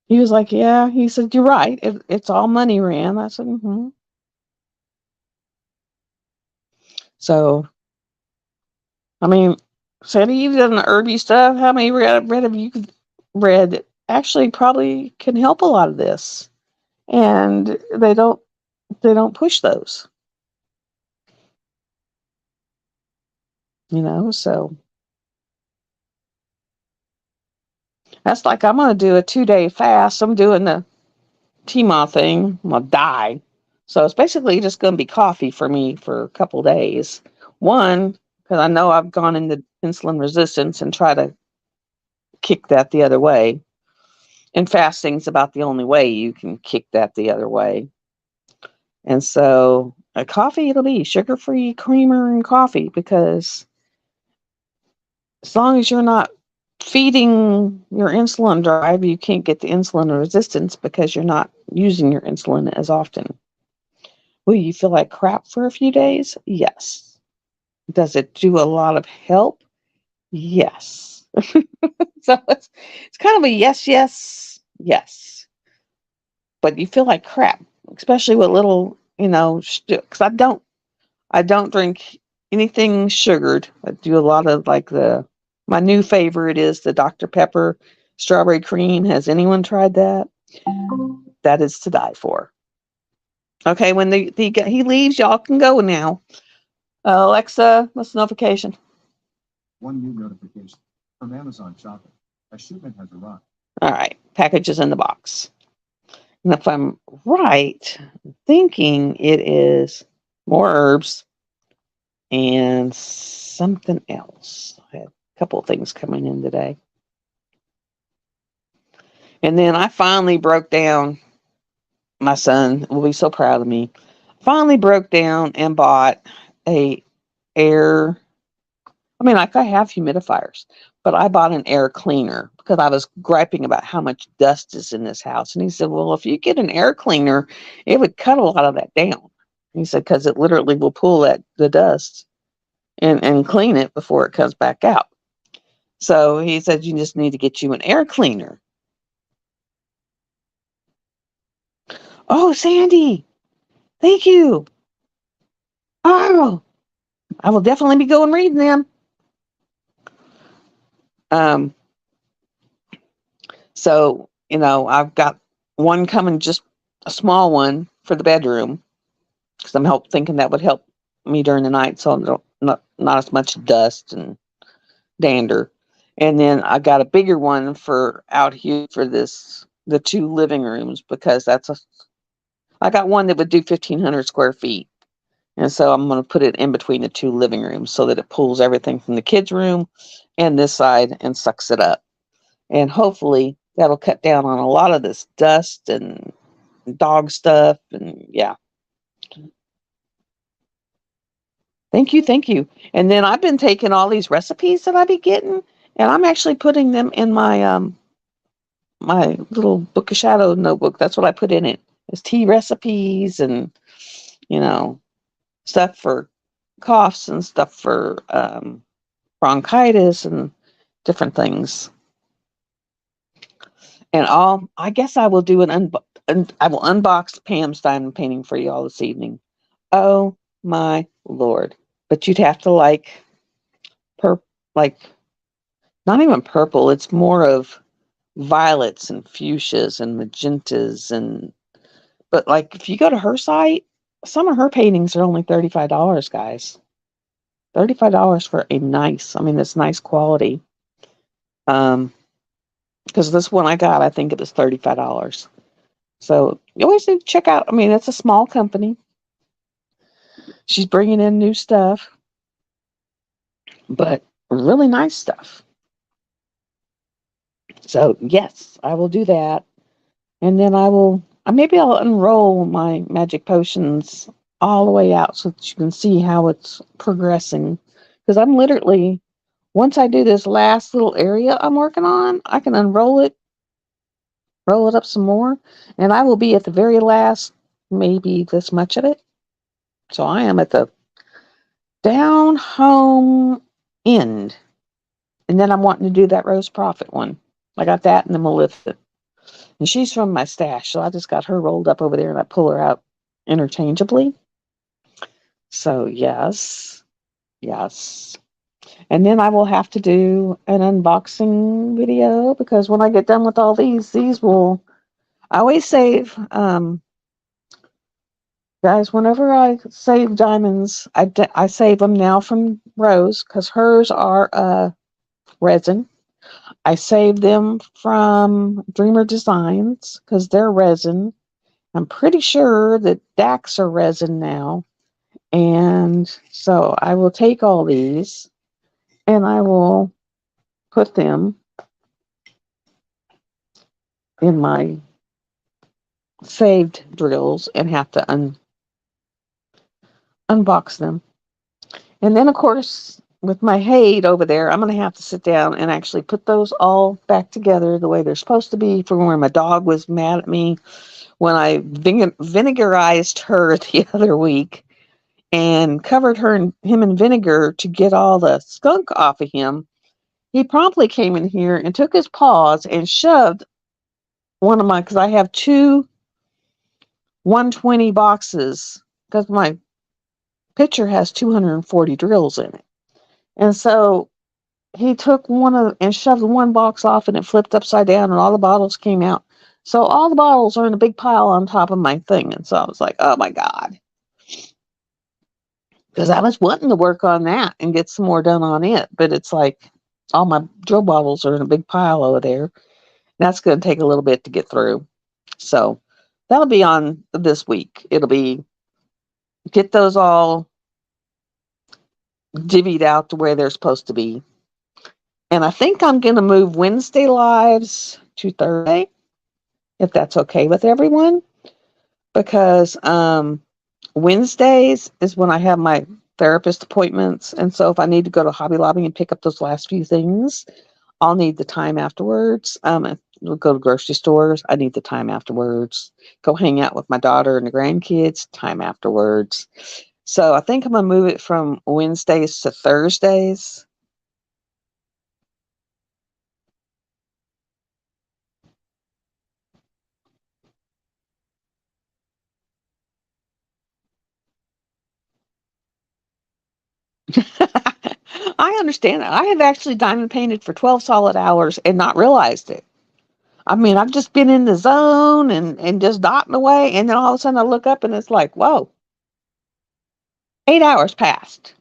He was like, yeah. He said, you're right. It's all money, Rand. I said, mm-hmm. So, I mean, Sandy, you've done the herby stuff. How many read have you read that actually probably can help a lot of this? And they don't push those, so that's like, I'm going to do a 2-day fast. I'm doing the TMA thing. I'm going to die. So it's basically just going to be coffee for me for a couple days. One, because I know I've gone into insulin resistance and try to kick that the other way. And fasting's about the only way you can kick that the other way. And so a coffee, it'll be sugar-free creamer and coffee, because as long as you're not feeding your insulin drive, you can't get the insulin resistance because you're not using your insulin as often. Will you feel like crap for a few days? Yes. Does it do a lot of help? Yes. So it's kind of a yes, yes, yes. But you feel like crap, especially with little, because I don't drink anything sugared. I do a lot of like my new favorite is the Dr. Pepper strawberry cream. Has anyone tried that? That is to die for. Okay, when he leaves, y'all can go now. Alexa, what's the notification? One new notification from Amazon Shopping. A shipment has arrived. All right, package is in the box. And if I'm right, I'm thinking it is more herbs and something else. I had a couple of things coming in today. And then I finally broke down. My son will be so proud of me. Finally broke down and bought a air. I have humidifiers, but I bought an air cleaner because I was griping about how much dust is in this house. And he said, well, if you get an air cleaner, it would cut a lot of that down. He said, because it literally will pull the dust and clean it before it comes back out. So he said, you just need to get you an air cleaner. Oh, Sandy, thank you. Oh, I will definitely be going reading them. Um, so, I've got one coming, just a small one for the bedroom, because I'm thinking that would help me during the night, so not as much dust and dander. And then I got a bigger one for out here for the two living rooms, because I got one that would do 1,500 square feet. And so I'm going to put it in between the two living rooms so that it pulls everything from the kids' room and this side and sucks it up. And hopefully that'll cut down on a lot of this dust and dog stuff. And yeah, thank you, thank you. And then I've been taking all these recipes that I be getting, and I'm actually putting them in my little Book of Shadow notebook. That's what I put in it. It's tea recipes and you know stuff for coughs and stuff for bronchitis and different things. And I guess I will do I will unbox Pam's diamond painting for you all this evening. Oh my lord! But you'd have to like not even purple. It's more of violets and fuchsias and magentas but like if you go to her site, some of her paintings are only $35, guys. $35 for it's nice quality. Because this one I got, I think it was $35. So you always need to check out. It's a small company. She's bringing in new stuff, but really nice stuff. So yes, I will do that. And then maybe I'll unroll my magic potions all the way out so that you can see how it's progressing. Because I'm literally, once I do this last little area I'm working on, I can unroll it, roll it up some more, and I will be at the very last, maybe this much of it. So I am at the down home end. And then I'm wanting to do that Rose Prophet one. I got that and the Maleficent. And she's from my stash, so I just got her rolled up over there and I pull her out interchangeably. So yes, yes. And then I will have to do an unboxing video, because when I get done with all these will, I always save, guys, whenever I save diamonds, I save them now from Rose, because hers are resin. I save them from Dreamer Designs because they're resin. I'm pretty sure that Dax are resin now. And so I will take all these and I will put them in my saved drills and have to unbox them. And then, of course, with my Hade over there, I'm going to have to sit down and actually put those all back together the way they're supposed to be, from where my dog was mad at me when I vinegarized her the other week and covered him in vinegar to get all the skunk off of him. He promptly came in here and took his paws and shoved one of my, because I have two 120 boxes, because my picture has 240 drills in it. And so he took and shoved one box off, and it flipped upside down and all the bottles came out. So all the bottles are in a big pile on top of my thing. And so I was like, oh my God. Because I was wanting to work on that and get some more done on it. But it's like all my drill bottles are in a big pile over there. That's going to take a little bit to get through. So that'll be on this week. It'll be get those all divvied out to where they're supposed to be. And I think I'm going to move Wednesday lives to Thursday, if that's okay with everyone. Because Wednesdays is when I have my therapist appointments. And so if I need to go to Hobby Lobby and pick up those last few things, I'll need the time afterwards. If we'll go to grocery stores, I need the time afterwards. Go hang out with my daughter and the grandkids, time afterwards. So I think I'm going to move it from Wednesdays to Thursdays. I understand that. I have actually diamond painted for 12 solid hours and not realized it. I mean, I've just been in the zone and just dotting away. And then all of a sudden I look up and it's like, whoa, 8 hours passed,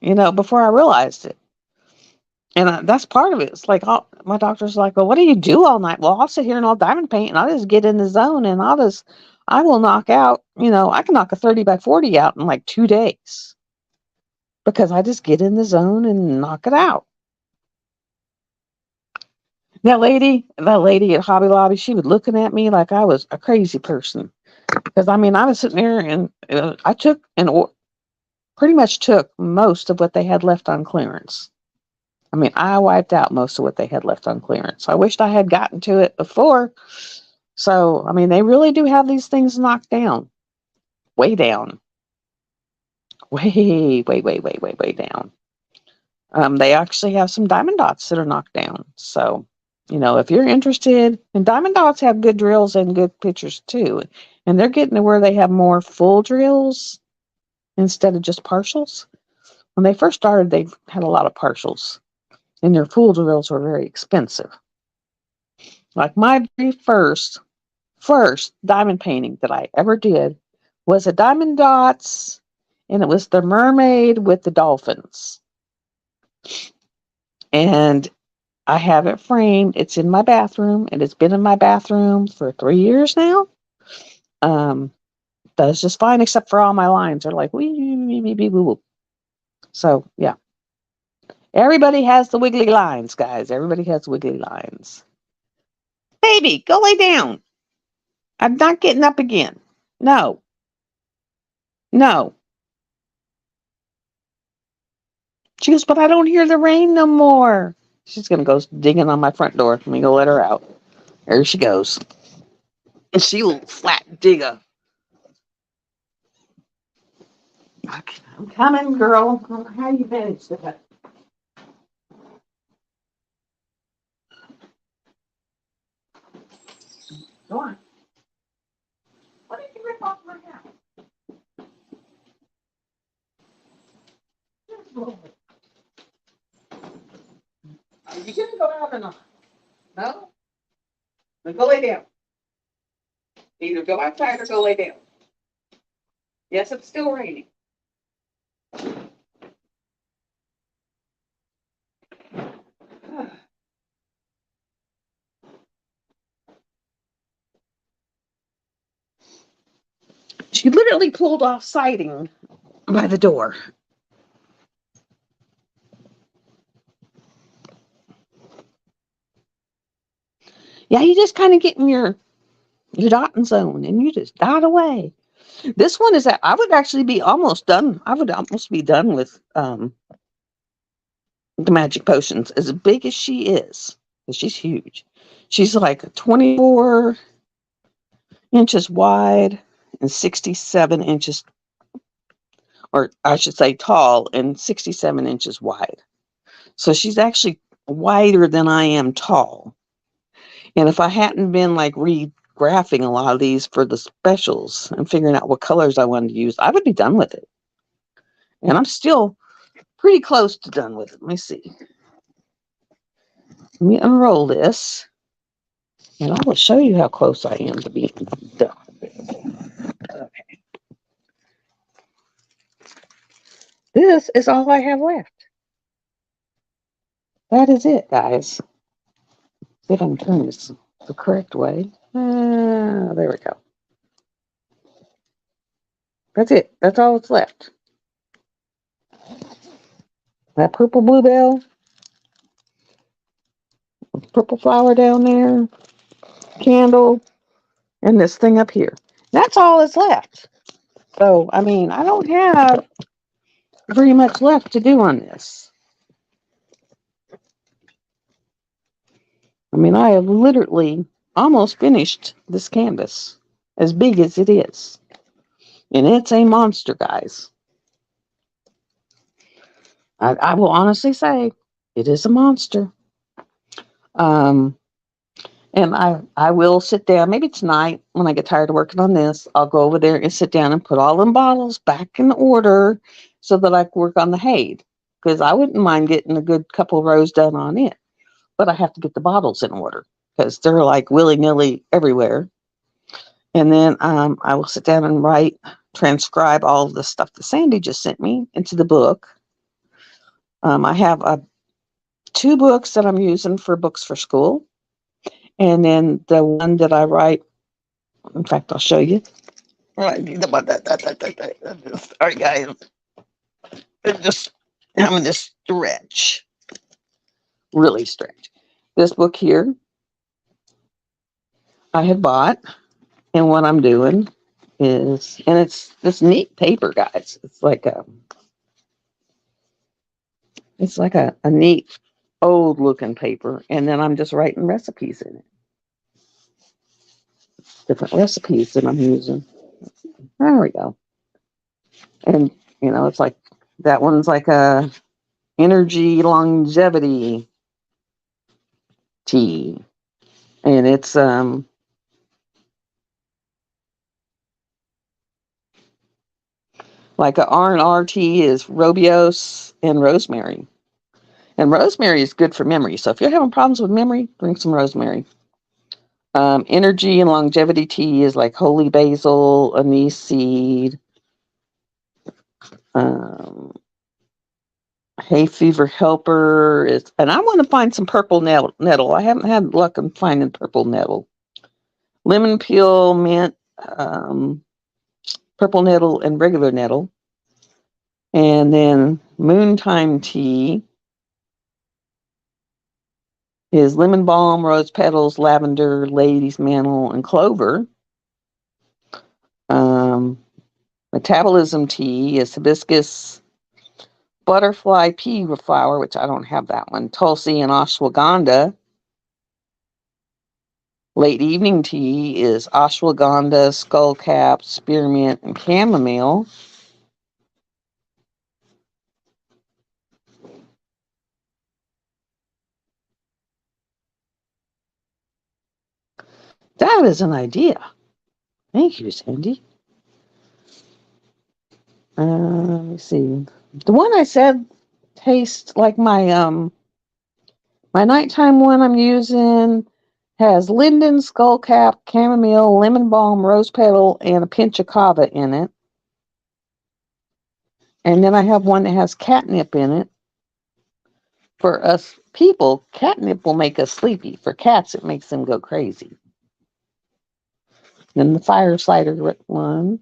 before I realized it. And that's part of it. It's like, my doctor's like, well, what do you do all night? Well, I'll sit here and I'll diamond paint and I'll just get in the zone and I will knock out, I can knock a 30 by 40 out in like 2 days because I just get in the zone and knock it out. That lady at Hobby Lobby, she was looking at me like I was a crazy person. Because, I mean, I was sitting there and I took pretty much took most of what they had left on clearance. I mean, I wiped out most of what they had left on clearance. I wished I had gotten to it before. So, I mean, they really do have these things knocked down. Way down. Way down. They actually have some diamond dots that are knocked down. So, if you're interested, and diamond dots have good drills and good pictures too. And they're getting to where they have more full drills instead of just partials. When they first started, they had a lot of partials. And their full drills were very expensive. Like my very first diamond painting that I ever did was a diamond dots, and it was the mermaid with the dolphins. And I have it framed. It's in my bathroom, and it's been in my bathroom for 3 years now. Does just fine, except for all my lines are like wee. So yeah. Everybody has the wiggly lines, guys. Everybody has wiggly lines. Baby, go lay down. I'm not getting up again. No. She goes, but I don't hear the rain no more. She's going to go digging on my front door. Let me go let her out. There she goes. And she little flat digger. Okay, I'm coming, girl. I don't know how you managed that. Go on. What did you rip off my house? Are you going to go out or not? No? Then go lay down. Either go outside or go lay down. Yes, it's still raining. She literally pulled off siding by the door. Yeah, you just kind of get in your dotting zone and you just dot away. This one is that I would actually be almost done. I would almost be done with the magic potions, as big as she is. She's huge. She's like 24 inches wide and 67 inches, or I should say tall, and 67 inches wide. So she's actually wider than I am tall. And if I hadn't been like regraphing a lot of these for the specials and figuring out what colors I wanted to use, I would be done with it. And I'm still pretty close to done with it. Let me see. Let me unroll this, and I will show you how close I am to being done. Okay. This is all I have left. That is it, guys. See if I can turn this the correct way. There we go. That's it. That's all that's left. That purple bluebell, purple flower down there, candle, and this thing up here. That's all that's left. So, I mean, I don't have very much left to do on this. I mean, I have literally almost finished this canvas, as big as it is. And it's a monster, guys. I will honestly say it is a monster. And I will sit down, maybe tonight when I get tired of working on this, I'll go over there and sit down and put all them bottles back in order so that I can work on the Haid. because I wouldn't mind getting a good couple rows done on it. But I have to get the bottles in order because they're like willy nilly everywhere. And then I will sit down and transcribe all of the stuff that Sandy just sent me into the book. I have 2 books that I'm using for books for school. And then the one that I write, in fact, I'll show you. All right, guys. Just having to stretch, really stretch. This book here, I had bought, and what I'm doing is, and it's this neat paper, guys. It's like a neat old looking paper, and then I'm just writing recipes in it. Different recipes that I'm using. There we go. And it's like that one's like a energy longevity tea, and it's like a R&R tea is Robios and rosemary. And rosemary is good for memory. So if you're having problems with memory, drink some rosemary. Energy and longevity tea is like holy basil, anise seed, hay fever helper is, and I want to find some purple nettle. I haven't had luck in finding purple nettle. Lemon peel, mint, purple nettle, and regular nettle. And then moontime tea is lemon balm, rose petals, lavender, lady's mantle, and clover. Metabolism tea is hibiscus, butterfly pea flower, which I don't have that one, tulsi and ashwagandha. Late evening tea is ashwagandha, skullcap, spearmint, and chamomile. That is an idea. Thank you, Sandy. Let me see. The one I said tastes like my nighttime one I'm using has linden, skullcap, chamomile, lemon balm, rose petal, and a pinch of kava in it. And then I have one that has catnip in it. For us people, catnip will make us sleepy. For cats, it makes them go crazy. Then the fire cider one.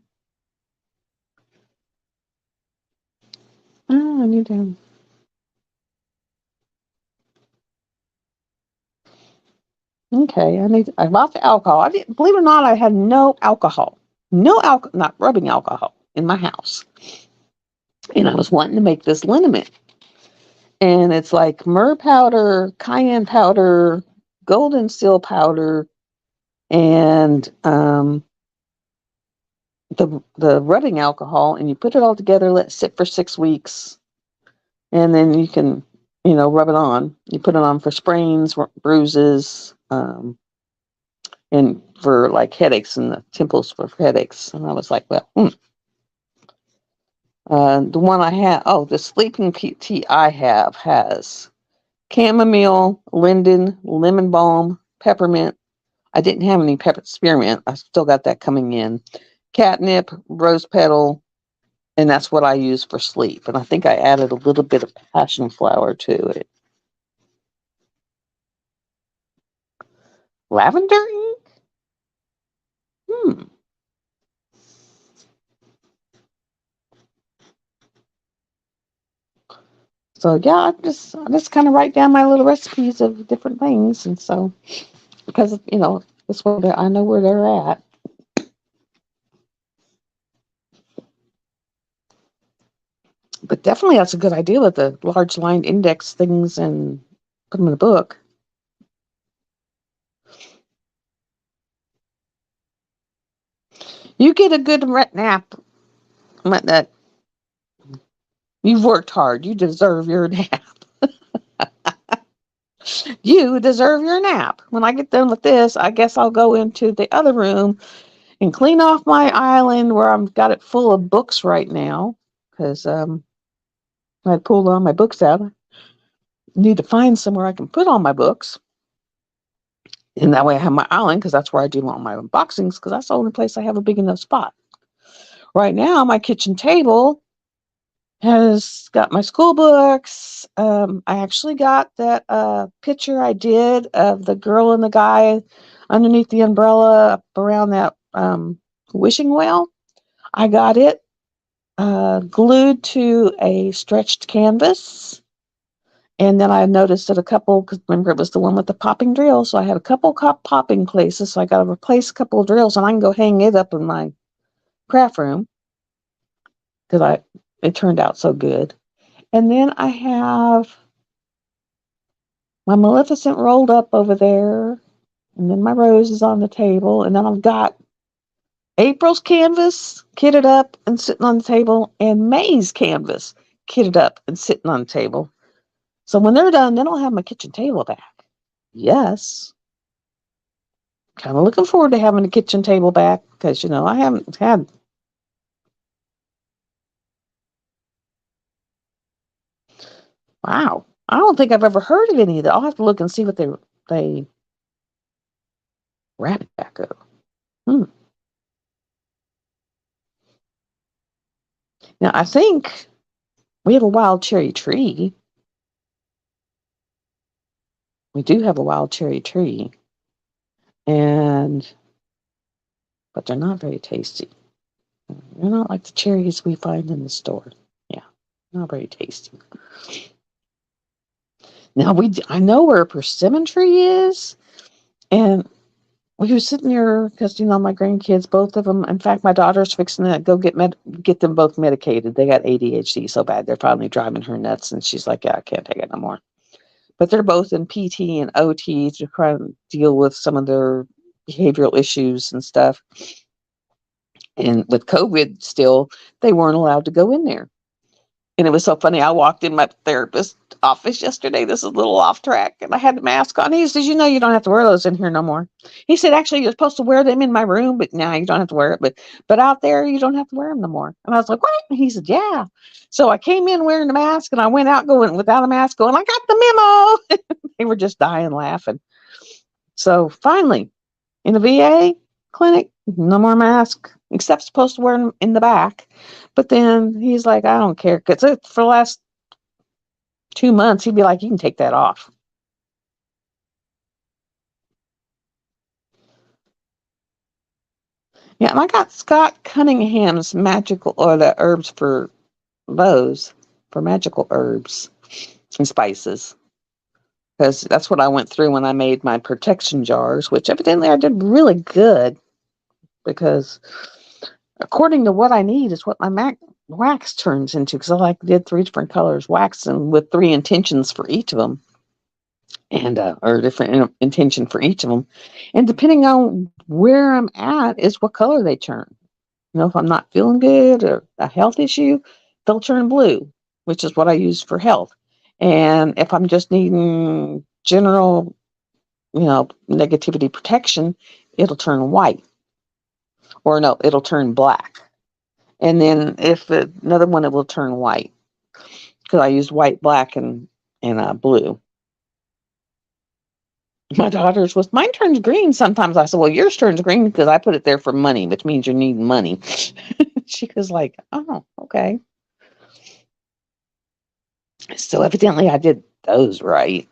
Oh, I need to. Okay, I bought the alcohol. I didn't, believe it or not, I had no alcohol. Not rubbing alcohol in my house. And I was wanting to make this liniment. And it's like myrrh powder, cayenne powder, golden seal powder, and the rubbing alcohol, and you put it all together, let it sit for 6 weeks, and then you can, rub it on. You put it on for sprains, bruises, and for like headaches and the temples for headaches. And I was like, well, the one I have, the sleeping tea I have has chamomile, linden, lemon balm, peppermint. I didn't have any spearmint. I still got that coming in. Catnip, rose petal, and that's what I use for sleep. And I think I added a little bit of passion flower to it. Lavender ink? So yeah, I just kind of write down my little recipes of different things, and so because this way I know where they're at. But definitely that's a good idea with the large lined index things and put them in a book. You get a good nap. That you've worked hard. You deserve your nap. You deserve your nap. When I get done with this, I guess I'll go into the other room and clean off my island where I've got it full of books right now. Because I pulled all my books out. I need to find somewhere I can put all my books. And that way I have my island, because that's where I do all my unboxings, because that's the only place I have a big enough spot. Right now, my kitchen table has got my school books. I actually got that picture I did of the girl and the guy underneath the umbrella up around that wishing well. I got it glued to a stretched canvas. And then I noticed that a couple, because remember it was the one with the popping drill, so I had a couple popping places, so I got to replace a couple of drills, and I can go hang it up in my craft room because it turned out so good. And then I have my Maleficent rolled up over there, and then my rose is on the table, and then I've got April's canvas kitted up and sitting on the table, and May's canvas kitted up and sitting on the table. So when they're done, then I'll have my kitchen table back. Yes. Kind of looking forward to having the kitchen table back because, I haven't had. Wow. I don't think I've ever heard of any of that. I'll have to look and see what they wrap it back up. Now, I think we have a wild cherry tree. We do have a wild cherry tree. But they're not very tasty. They're not like the cherries we find in the store. Yeah, not very tasty. Now, I know where a persimmon tree is, and we were sitting there because, my grandkids, both of them, in fact, my daughter's fixing to go get them both medicated. They got ADHD so bad, they're finally driving her nuts, and she's like, yeah, I can't take it no more. But they're both in PT and OT to try and deal with some of their behavioral issues and stuff. And with COVID still, they weren't allowed to go in there. And it was so funny. I walked in my therapist's office yesterday. This is a little off track. And I had the mask on. He says, you don't have to wear those in here no more. He said, actually, you're supposed to wear them in my room, but now you don't have to wear it. But out there, you don't have to wear them no more. And I was like, what? And he said, yeah. So I came in wearing the mask, and I went out going without a mask going, I got the memo. They were just dying laughing. So finally, in the VA clinic, no more mask, except supposed to wear them in the back. But then he's like, I don't care. Because for the last 2 months, he'd be like, you can take that off. Yeah, and I got Scott Cunningham's magical, or the herbs for bows, for magical herbs and spices. Because that's what I went through when I made my protection jars, which evidently I did really good. Because according to what I need is what my wax turns into, because I did 3 different colors wax and with 3 intentions for each of them, and or different intention for each of them, and depending on where I'm at is what color they turn. If I'm not feeling good or a health issue, they'll turn blue, which is what I use for health. And if I'm just needing general, negativity protection, it'll turn white, or no, it'll turn black. And then if another one, it will turn white, because I used white, black, and blue. My daughter's was, mine turns green sometimes. I said, well, yours turns green because I put it there for money, which means you're needing money. She was like, oh, okay. So evidently I did those right.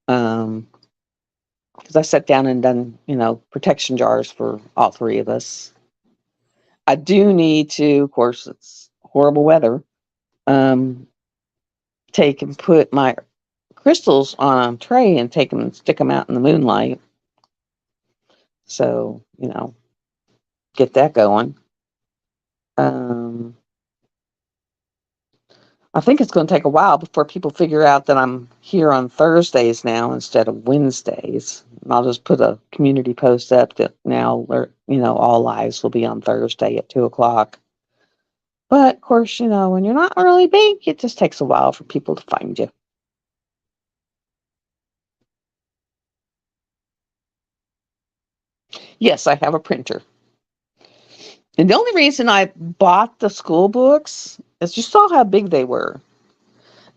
Because I sat down and done, protection jars for all 3 of us. I do need to, of course, it's horrible weather, take and put my crystals on a tray and take them and stick them out in the moonlight. So, get that going. I think it's going to take a while before people figure out that I'm here on Thursdays now instead of Wednesdays. And I'll just put a community post up that now, all lives will be on Thursday at 2:00. But of course, when you're not really big, it just takes a while for people to find you. Yes, I have a printer. And the only reason I bought the school books is you saw how big they were.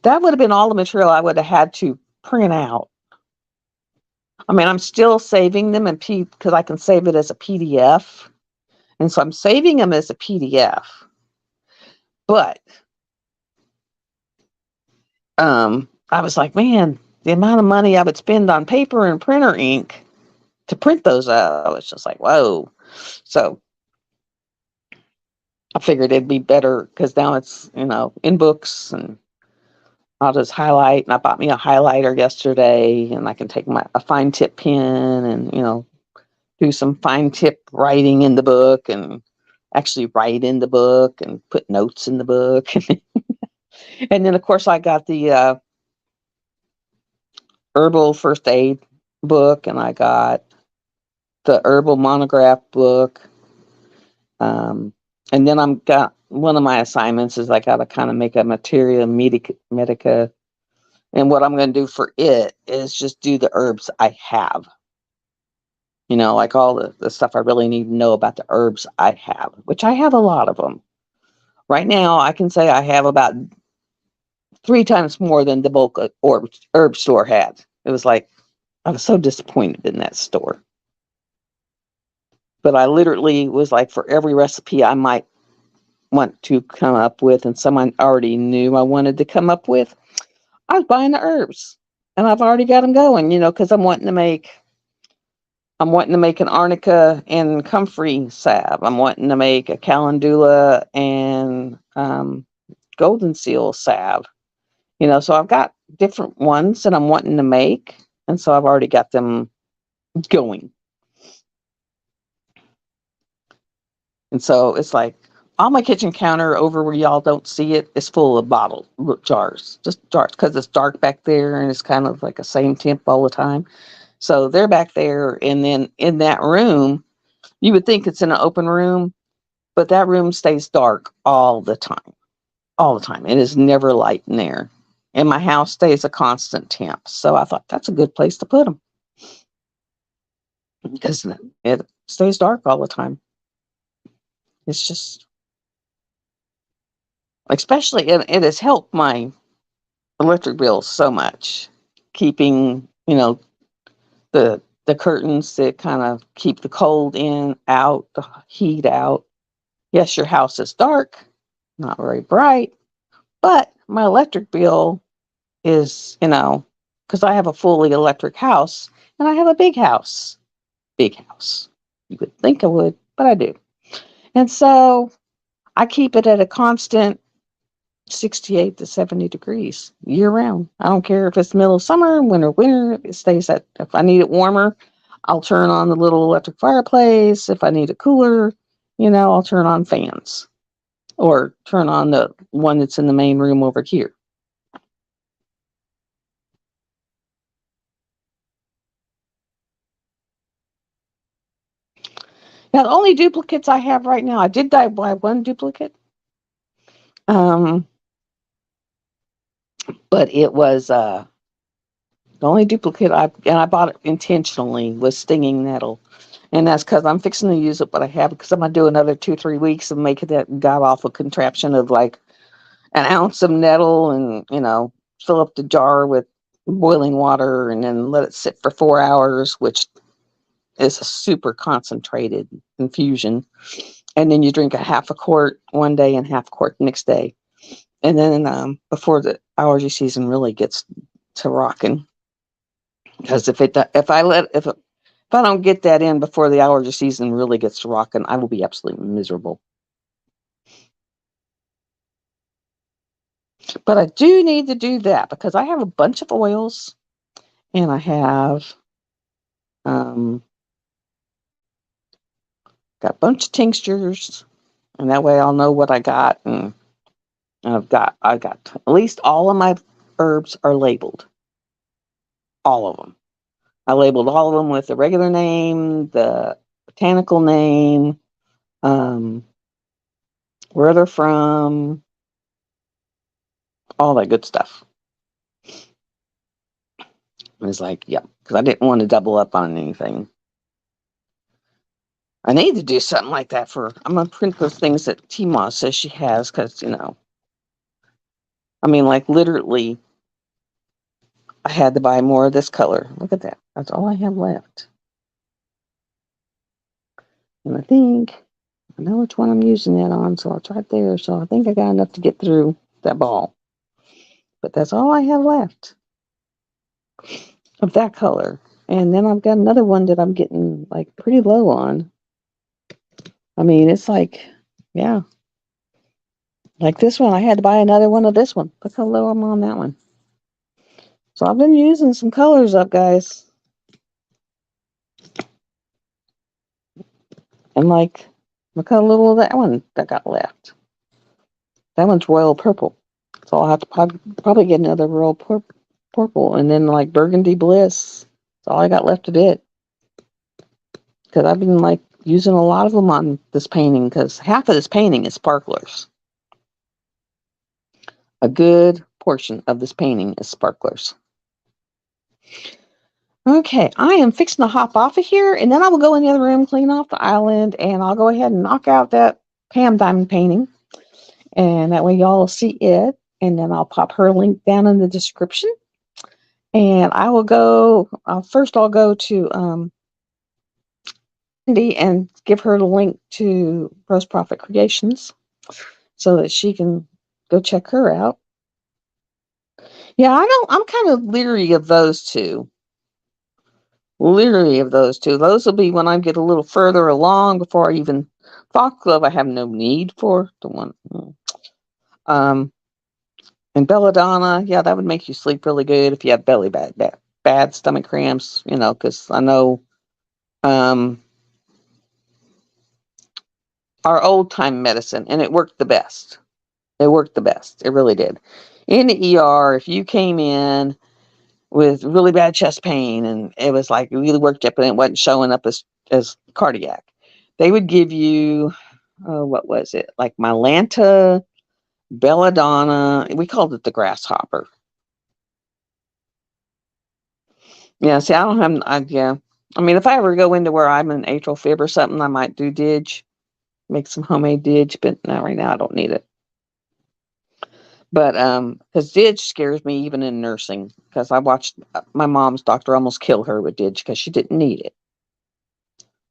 That would have been all the material I would have had to print out. I mean, I'm still saving them in because I can save it as a PDF. And so I'm saving them as a PDF. But I was like, man, the amount of money I would spend on paper and printer ink to print those out, I was just like, whoa. So I figured it'd be better because now it's, in books, and I'll just highlight. And I bought me a highlighter yesterday, and I can take a fine tip pen and, do some fine tip writing in the book, and actually write in the book and put notes in the book. And then, of course, I got the herbal first aid book, and I got the herbal monograph book. And then I'm got one of my assignments is I got to kind of make a materia medica. And what I'm going to do for it is just do the herbs I have. Like all the stuff I really need to know about the herbs I have, which I have a lot of them. Right now, I can say I have about 3 times more than the bulk herb store had. It was like, I was so disappointed in that store. But I literally was like, for every recipe I might want to come up with, and someone already knew I wanted to come up with, I was buying the herbs. And I've already got them going, because I'm wanting to make an arnica and comfrey salve. I'm wanting to make a calendula and golden seal salve. So I've got different ones that I'm wanting to make. And so I've already got them going. And so it's like on my kitchen counter over where y'all don't see it is full of bottle jars, just jars, because it's dark back there and it's kind of like the same temp all the time. So they're back there. And then in that room, you would think it's in an open room, but that room stays dark all the time. All the time. It is never light in there. And my house stays a constant temp. So I thought that's a good place to put them, because it stays dark all the time. It's just, especially, it has helped my electric bill so much. Keeping, the curtains that kind of keep the cold in, out, the heat out. Yes, your house is dark, not very bright, but my electric bill is, because I have a fully electric house and I have a big house. Big house. You would think I would, but I do. And so I keep it at a constant 68 to 70 degrees year round. I don't care if it's middle of summer, winter, it stays at, if I need it warmer, I'll turn on the little electric fireplace. If I need it cooler, I'll turn on fans or turn on the one that's in the main room over here. Now, the only duplicates I have right now, I did buy one duplicate. But it was the only duplicate I bought it intentionally was stinging nettle. And that's because I'm fixing to use it, but I have, because I'm going to do another 2-3 weeks of making that god awful contraption of like an ounce of nettle and, fill up the jar with boiling water and then let it sit for 4 hours, which is a super concentrated infusion. And then you drink a half a quart one day and half a quart the next day. And then before the allergy season really gets to rocking, because if I don't get that in before the allergy season really gets to rocking, I will be absolutely miserable. But I do need to do that because I have a bunch of oils, and I have got a bunch of tinctures, and that way I'll know what I got. And I got at least all of my herbs are labeled. All of them. I labeled all of them with the regular name, the botanical name, where they're from, all that good stuff. And it's like, yeah, because I didn't want to double up on anything. I need to do something like that I'm going to print those things that Tmaz says she has, because, I mean, like literally, I had to buy more of this color. Look at that. That's all I have left. And I think I know which one I'm using that on, so it's right there. So I think I got enough to get through that ball. But that's all I have left of that color. And then I've got another one that I'm getting like pretty low on. I mean, it's like, yeah. Like this one, I had to buy another one of this one. Look how low I'm on that one. So I've been using some colors up, guys. And like, look how little of that one that got left. That one's royal purple. So I'll have to probably get another royal purple. And then like burgundy bliss. That's all I got left of it. Because I've been like using a lot of them on this painting. Because half of this painting is sparklers. A good portion of this painting is sparklers. Okay, I am fixing to hop off of here, and then I will go in the other room, clean off the island, and I'll go ahead and knock out that Pam Diamond painting. And that way y'all will see it. And then I'll pop her link down in the description. And I will go, first I'll go to Cindy and give her the link to Rose Prophet Creations so that she can go check her out. Yeah, I'm kind of leery of those two. Those will be when I get a little further along before I even Foxglove I have no need for. The one. And belladonna, yeah, that would make you sleep really good if you have bad stomach cramps, because I know our old time medicine, and it worked the best. It worked the best. It really did. In the ER, if you came in with really bad chest pain and it was like really worked up and it wasn't showing up as cardiac, they would give you, what was it? Like Mylanta, belladonna. We called it the grasshopper. Yeah, see, I don't have, yeah. I mean, if I ever go into where I'm in atrial fib or something, I might do Didge, make some homemade Didge, but not right now. I don't need it. But, because Didge scares me even in nursing, because I watched my mom's doctor almost kill her with Didge because she didn't need it.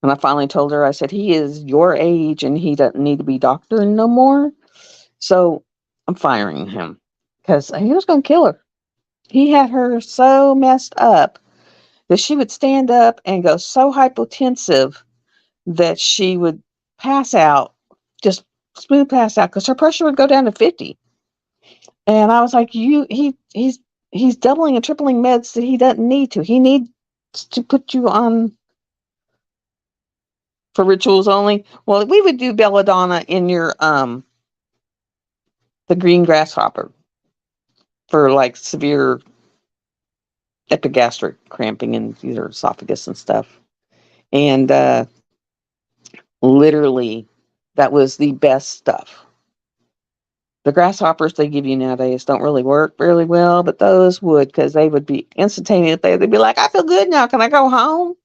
And I finally told her, I said, he is your age and he doesn't need to be doctoring no more. So I'm firing him because he was going to kill her. He had her so messed up that she would stand up and go so hypotensive that she would pass out, just smooth pass out, because her pressure would go down to 50. And I was like, he's doubling and tripling meds that he doesn't need to. He needs to put you on for rituals only. Well, we would do belladonna in your the green grasshopper for like severe epigastric cramping in your esophagus and stuff. And literally, that was the best stuff. The grasshoppers they give you nowadays don't really work really well, but those would, because they would be instantaneous. They'd be like, I feel good now. Can I go home?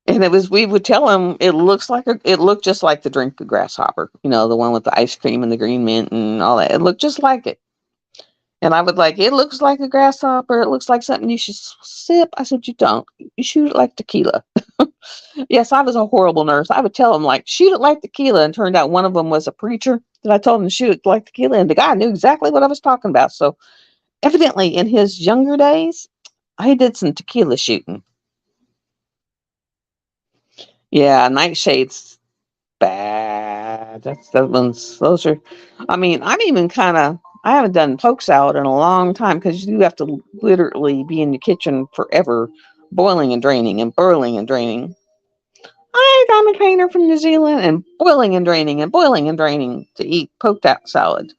And we would tell them it looked just like the drink of grasshopper, the one with the ice cream and the green mint and all that. It looked just like it. And I would like, it looks like a grasshopper. It looks like something you should sip. I said, you don't. You shoot it like tequila. Yes, I was a horrible nurse. I would tell them, like, shoot it like tequila. And turned out one of them was a preacher that I told him to shoot it like tequila. And the guy knew exactly what I was talking about. So evidently in his younger days, I did some tequila shooting. Yeah, nightshades, bad. Those are, I mean, I haven't done poke salad in a long time because you have to literally be in the kitchen forever, boiling and draining and boiling and draining. I'm a trainer from New Zealand and boiling and draining to eat poke salad.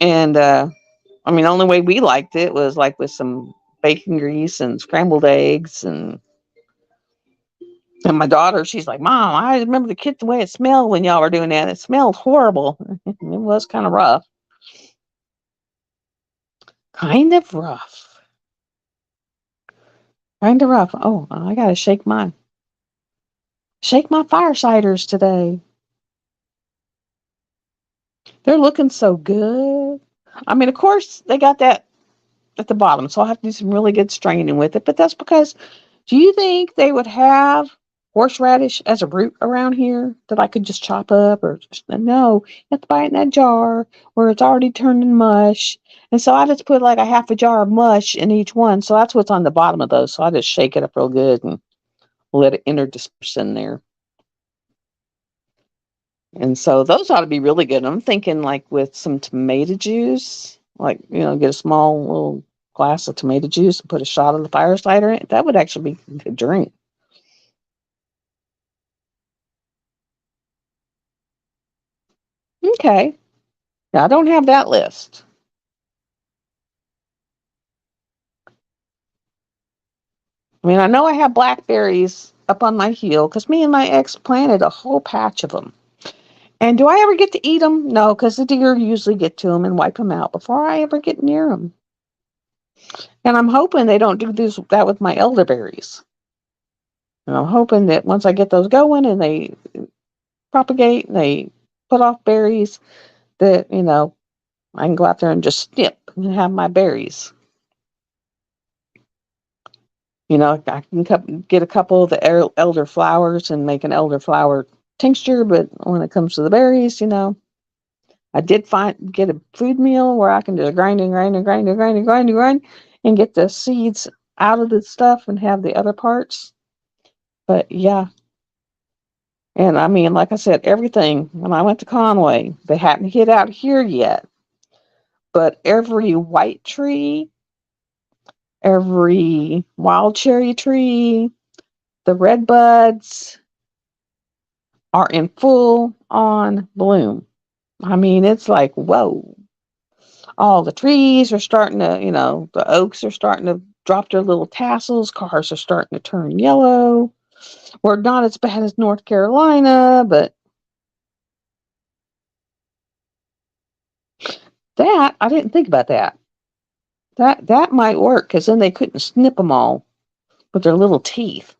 And, I mean, the only way we liked it was like with some bacon grease and scrambled eggs and my daughter, she's like, Mom, I remember the way it smelled when y'all were doing that. It smelled horrible. It was kind of rough. Kind of rough. Oh, I gotta shake my firesiders today. They're looking so good. I mean, of course, they got that at the bottom, so I'll have to do some really good straining with it. But that's because, do you think they would have horseradish as a root around here that I could just chop up? Or no, you have to buy it in that jar where it's already turned in mush. And so I just put like a half a jar of mush in each one. So that's what's on the bottom of those. So I just shake it up real good and let it interdisperse in there. And so those ought to be really good. I'm thinking like with some tomato juice, like, get a small little glass of tomato juice and put a shot of the fire cider in it. That would actually be a good drink. Okay. Now, I don't have that list. I mean, I know I have blackberries up on my hill because me and my ex planted a whole patch of them. And do I ever get to eat them? No, because the deer usually get to them and wipe them out before I ever get near them. And I'm hoping they don't do that with my elderberries. And I'm hoping that once I get those going and they propagate and they put off berries, that, I can go out there and just snip and have my berries. I can get a couple of the elder flowers and make an elderflower tincture, but when it comes to the berries, I did get a food meal where I can just grind and grind and grind and grind and grind and grind and get the seeds out of the stuff and have the other parts. But yeah. And I mean, like I said, everything, when I went to Conway, they hadn't hit out here yet, but every white tree, every wild cherry tree, the red buds are in full on bloom. I mean, it's like, whoa. All the trees are starting to, the oaks are starting to drop their little tassels. Cars are starting to turn yellow. We're not as bad as North Carolina, but that, I didn't think about that. That might work because then they couldn't snip them all with their little teeth.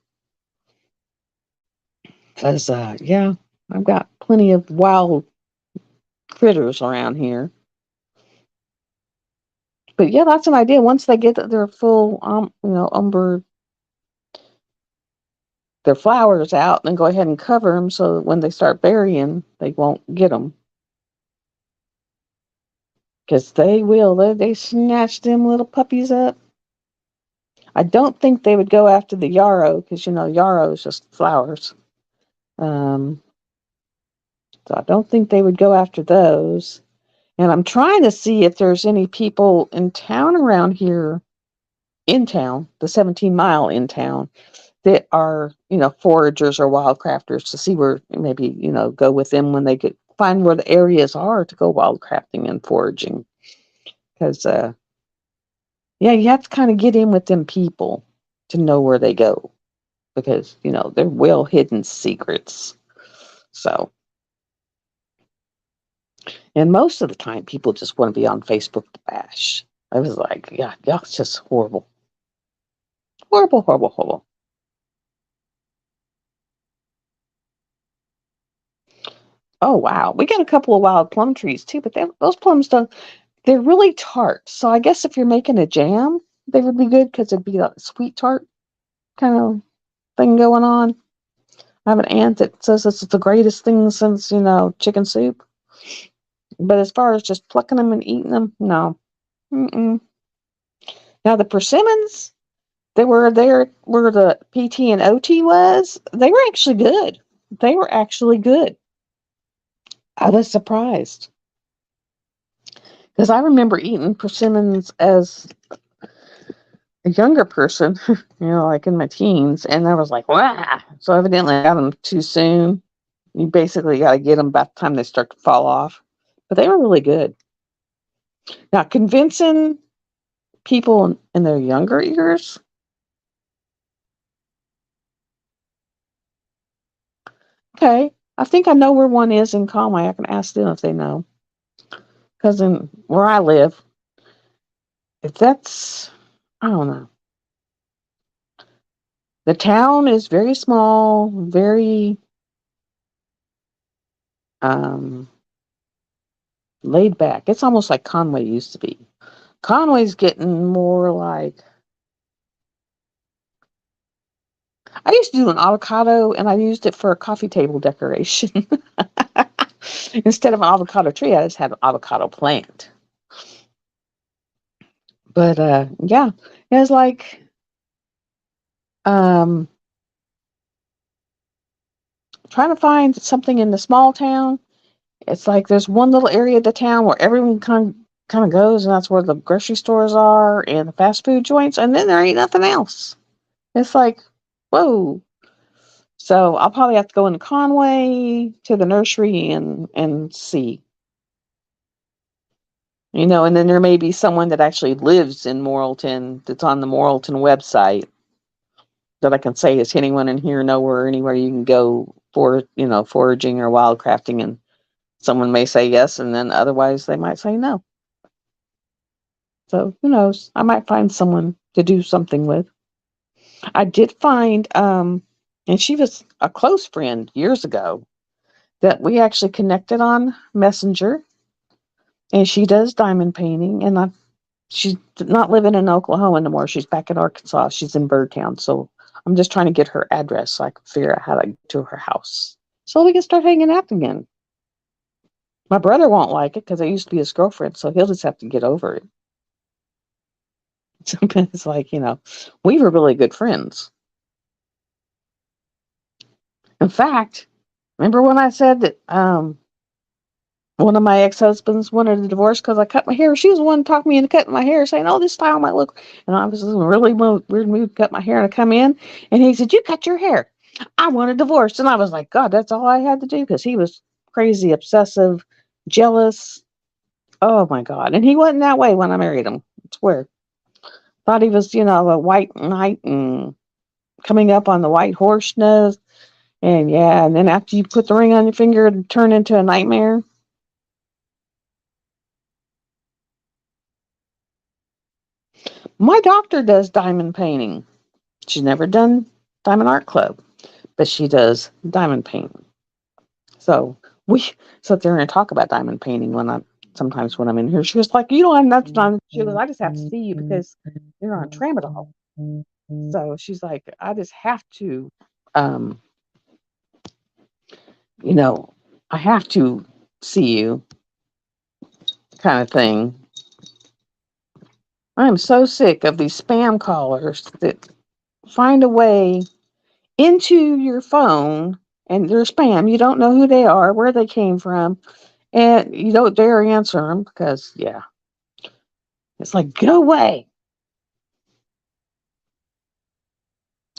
Because, yeah, I've got plenty of wild critters around here. But yeah, that's an idea. Once they get their full, their flowers out, then go ahead and cover them so that when they start burying, they won't get them. Because they will. They snatch them little puppies up. I don't think they would go after the yarrow because, yarrow is just flowers. So I don't think they would go after those. And I'm trying to see if there's any people in town around here, in town, the 17-mile in town, that are, foragers or wildcrafters to see where maybe, go with them when they get find where the areas are to go wildcrafting and foraging. Because, yeah, you have to kind of get in with them people to know where they go because, they're well hidden secrets. So, and most of the time, people just want to be on Facebook to bash. I was like, yeah, it's just horrible. Horrible, horrible, horrible. Oh, wow. We got a couple of wild plum trees too, but those plums they're really tart. So I guess if you're making a jam, they would be good because it'd be a sweet tart kind of thing going on. I have an aunt that says it's the greatest thing since, chicken soup. But as far as just plucking them and eating them, no. Mm-mm. Now the persimmons, they were there where the PT and OT was. They were actually good. They were actually good. I was surprised because I remember eating persimmons as a younger person, like in my teens, and I was like, wow. So evidently I got them too soon. You basically got to get them by the time they start to fall off. But they were really good. Now, convincing people in their younger years, okay, I think I know where one is in Conway. I can ask them if they know. Because in where I live, if that's, I don't know. The town is very small, very, um, laid back. It's almost like Conway used to be. Conway's getting more like, I used to do an avocado and I used it for a coffee table decoration. Instead of an avocado tree, I just had an avocado plant. But yeah, it was like um, trying to find something in the small town. It's like there's one little area of the town where everyone kind of goes, and that's where the grocery stores are and the fast food joints, and then there ain't nothing else. It's like, whoa. So I'll probably have to go into Conway to the nursery and see, and then there may be someone that actually lives in Morrilton that's on the Morrilton website that I can say, is anyone in here nowhere anywhere you can go for foraging or wildcrafting, and someone may say yes, and then otherwise they might say no. So who knows? I might find someone to do something with. I did find, and she was a close friend years ago that we actually connected on Messenger, and she does diamond painting, and she's not living in Oklahoma anymore. She's back in Arkansas. She's in Birdtown. So I'm just trying to get her address so I can figure out how to get to her house so we can start hanging out again. My brother won't like it because I used to be his girlfriend, so he'll just have to get over it. It's like, we were really good friends. In fact, remember when I said that one of my ex-husbands wanted a divorce because I cut my hair? She was the one to talk me into cutting my hair, saying, "Oh, this style might look." And I was in a really weird mood to cut my hair, and I come in, and he said, "You cut your hair. I want a divorce." And I was like, God, that's all I had to do, because he was crazy, obsessive, jealous. Oh my God. And he wasn't that way when I married him. I swear. Thought he was, a white knight and coming up on the white horse nose. And yeah, and then after you put the ring on your finger, it turned into a nightmare. My doctor does diamond painting. She's never done Diamond Art Club, but she does diamond painting. So we sit there and talk about diamond painting sometimes when I'm in here. She was like, "You don't have enough time." She goes, "I just have to see you because you're on tramadol." So she's like, "I just have to, um, you know, I have to see you," kind of thing. I'm so sick of these spam callers that find a way into your phone, and they're spam. You don't know who they are, where they came from, and you don't dare answer them because, yeah, it's like, go away.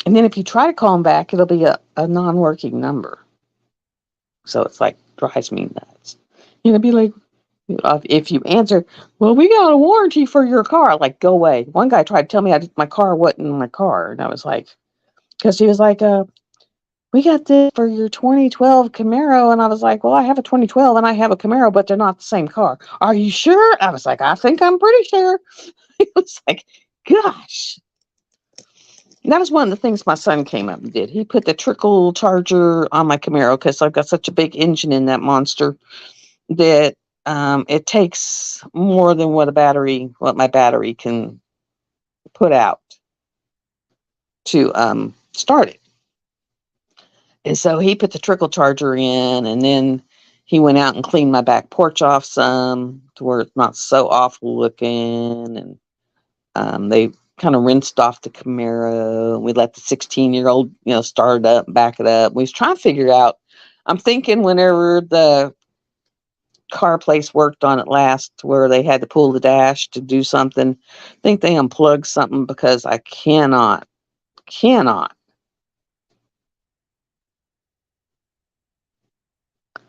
And then if you try to call them back, it'll be a non-working number. So it's like, drives me nuts. Be like, if you answer, "Well, we got a warranty for your car," like, go away. One guy tried to tell me my car wasn't in my car, and I was like, because he was like, "We got this for your 2012 Camaro," and I was like, "Well, I have a 2012 and I have a Camaro, but they're not the same car." "Are you sure?" I was like, "I think I'm pretty sure." It was like, gosh. And that was one of the things my son came up and did. He put the trickle charger on my Camaro because I've got such a big engine in that monster that it takes more than what my battery can put out to start it. And so he put the trickle charger in, and then he went out and cleaned my back porch off some to where it's not so awful looking. And they kind of rinsed off the Camaro. We let the 16-year-old, start it up, back it up. We was trying to figure out. I'm thinking whenever the car place worked on it last, where they had to pull the dash to do something, I think they unplugged something, because I cannot.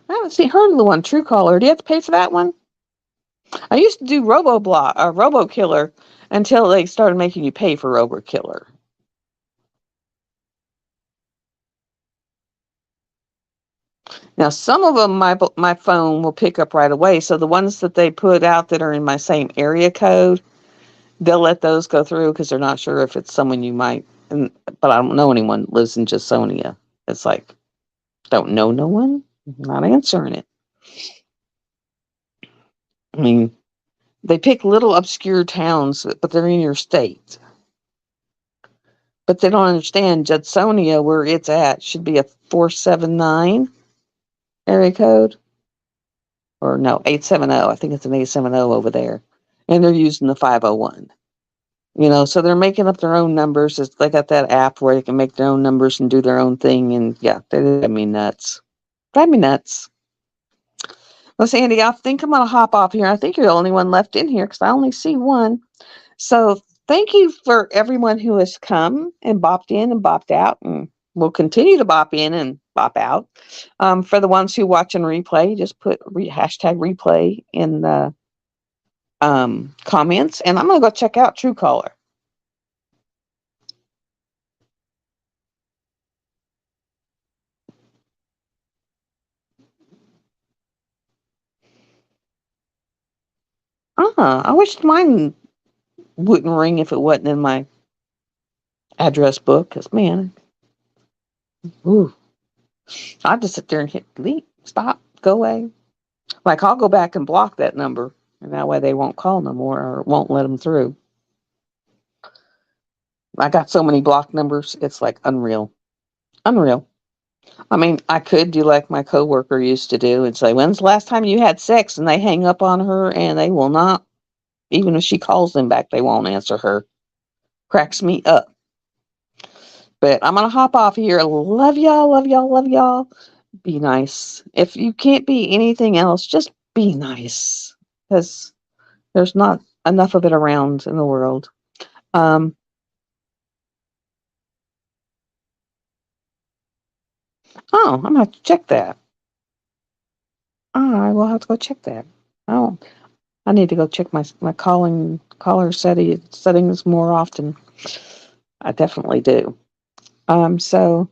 I haven't heard of the one, Truecaller. Do you have to pay for that one? I used to do RoboKiller, until they started making you pay for RoboKiller. Now, some of them my phone will pick up right away. So the ones that they put out that are in my same area code, they'll let those go through because they're not sure if it's someone you might. But I don't know anyone that lives in Jasonia. It's like, don't know no one, not answering it. I mean, they pick little obscure towns, but they're in your state. But they don't understand Judsonia, where it's at, should be a 479 area code. Or no, 870. I think it's an 870 over there. And they're using the 501. So they're making up their own numbers. They got that app where they can make their own numbers and do their own thing. And yeah, they drive me nuts. Drive me nuts. Well, Sandy, I think I'm going to hop off here. I think you're the only one left in here because I only see one. So thank you for everyone who has come and bopped in and bopped out and will continue to bop in and bop out. For the ones who watch and replay, just put hashtag replay in the comments. And I'm going to go check out Truecaller. I wish mine wouldn't ring if it wasn't in my address book. Because, man, ooh, I just sit there and hit delete, stop, go away. Like, I'll go back and block that number. And that way they won't call no more or won't let them through. I got so many blocked numbers. It's like unreal. Unreal. I mean, I could do like my coworker used to do and say, when's the last time you had sex? And they hang up on her and they will not, even if she calls them back, they won't answer her. Cracks me up. But I'm going to hop off here. Love y'all, love y'all, love y'all. Be nice. If you can't be anything else, just be nice. Because there's not enough of it around in the world. Oh, I'm going to have to check that. I will have to go check that. Oh, I need to go check my caller settings more often. I definitely do. So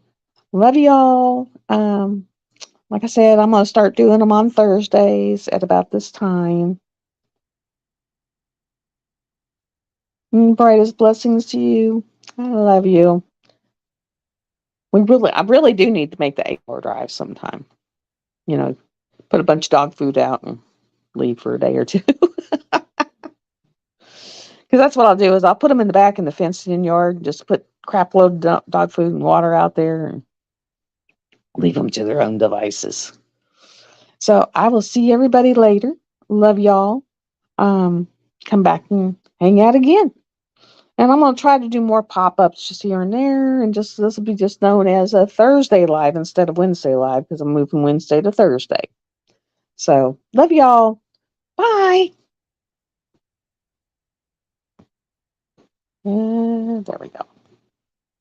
love y'all. Like I said, I'm gonna start doing them on Thursdays at about this time. Brightest blessings to you. I love you. I really do need to make the 8-hour drive sometime. Put a bunch of dog food out and leave for a day or two. Because that's what I'll do is I'll put them in the back in the fenced-in yard, just put crap load of dog food and water out there and leave them to their own devices. So I will see everybody later. Love y'all. Come back and hang out again. And I'm going to try to do more pop-ups just here and there. And this will be just known as a Thursday live instead of Wednesday live because I'm moving Wednesday to Thursday. So love y'all. Bye. And there we go.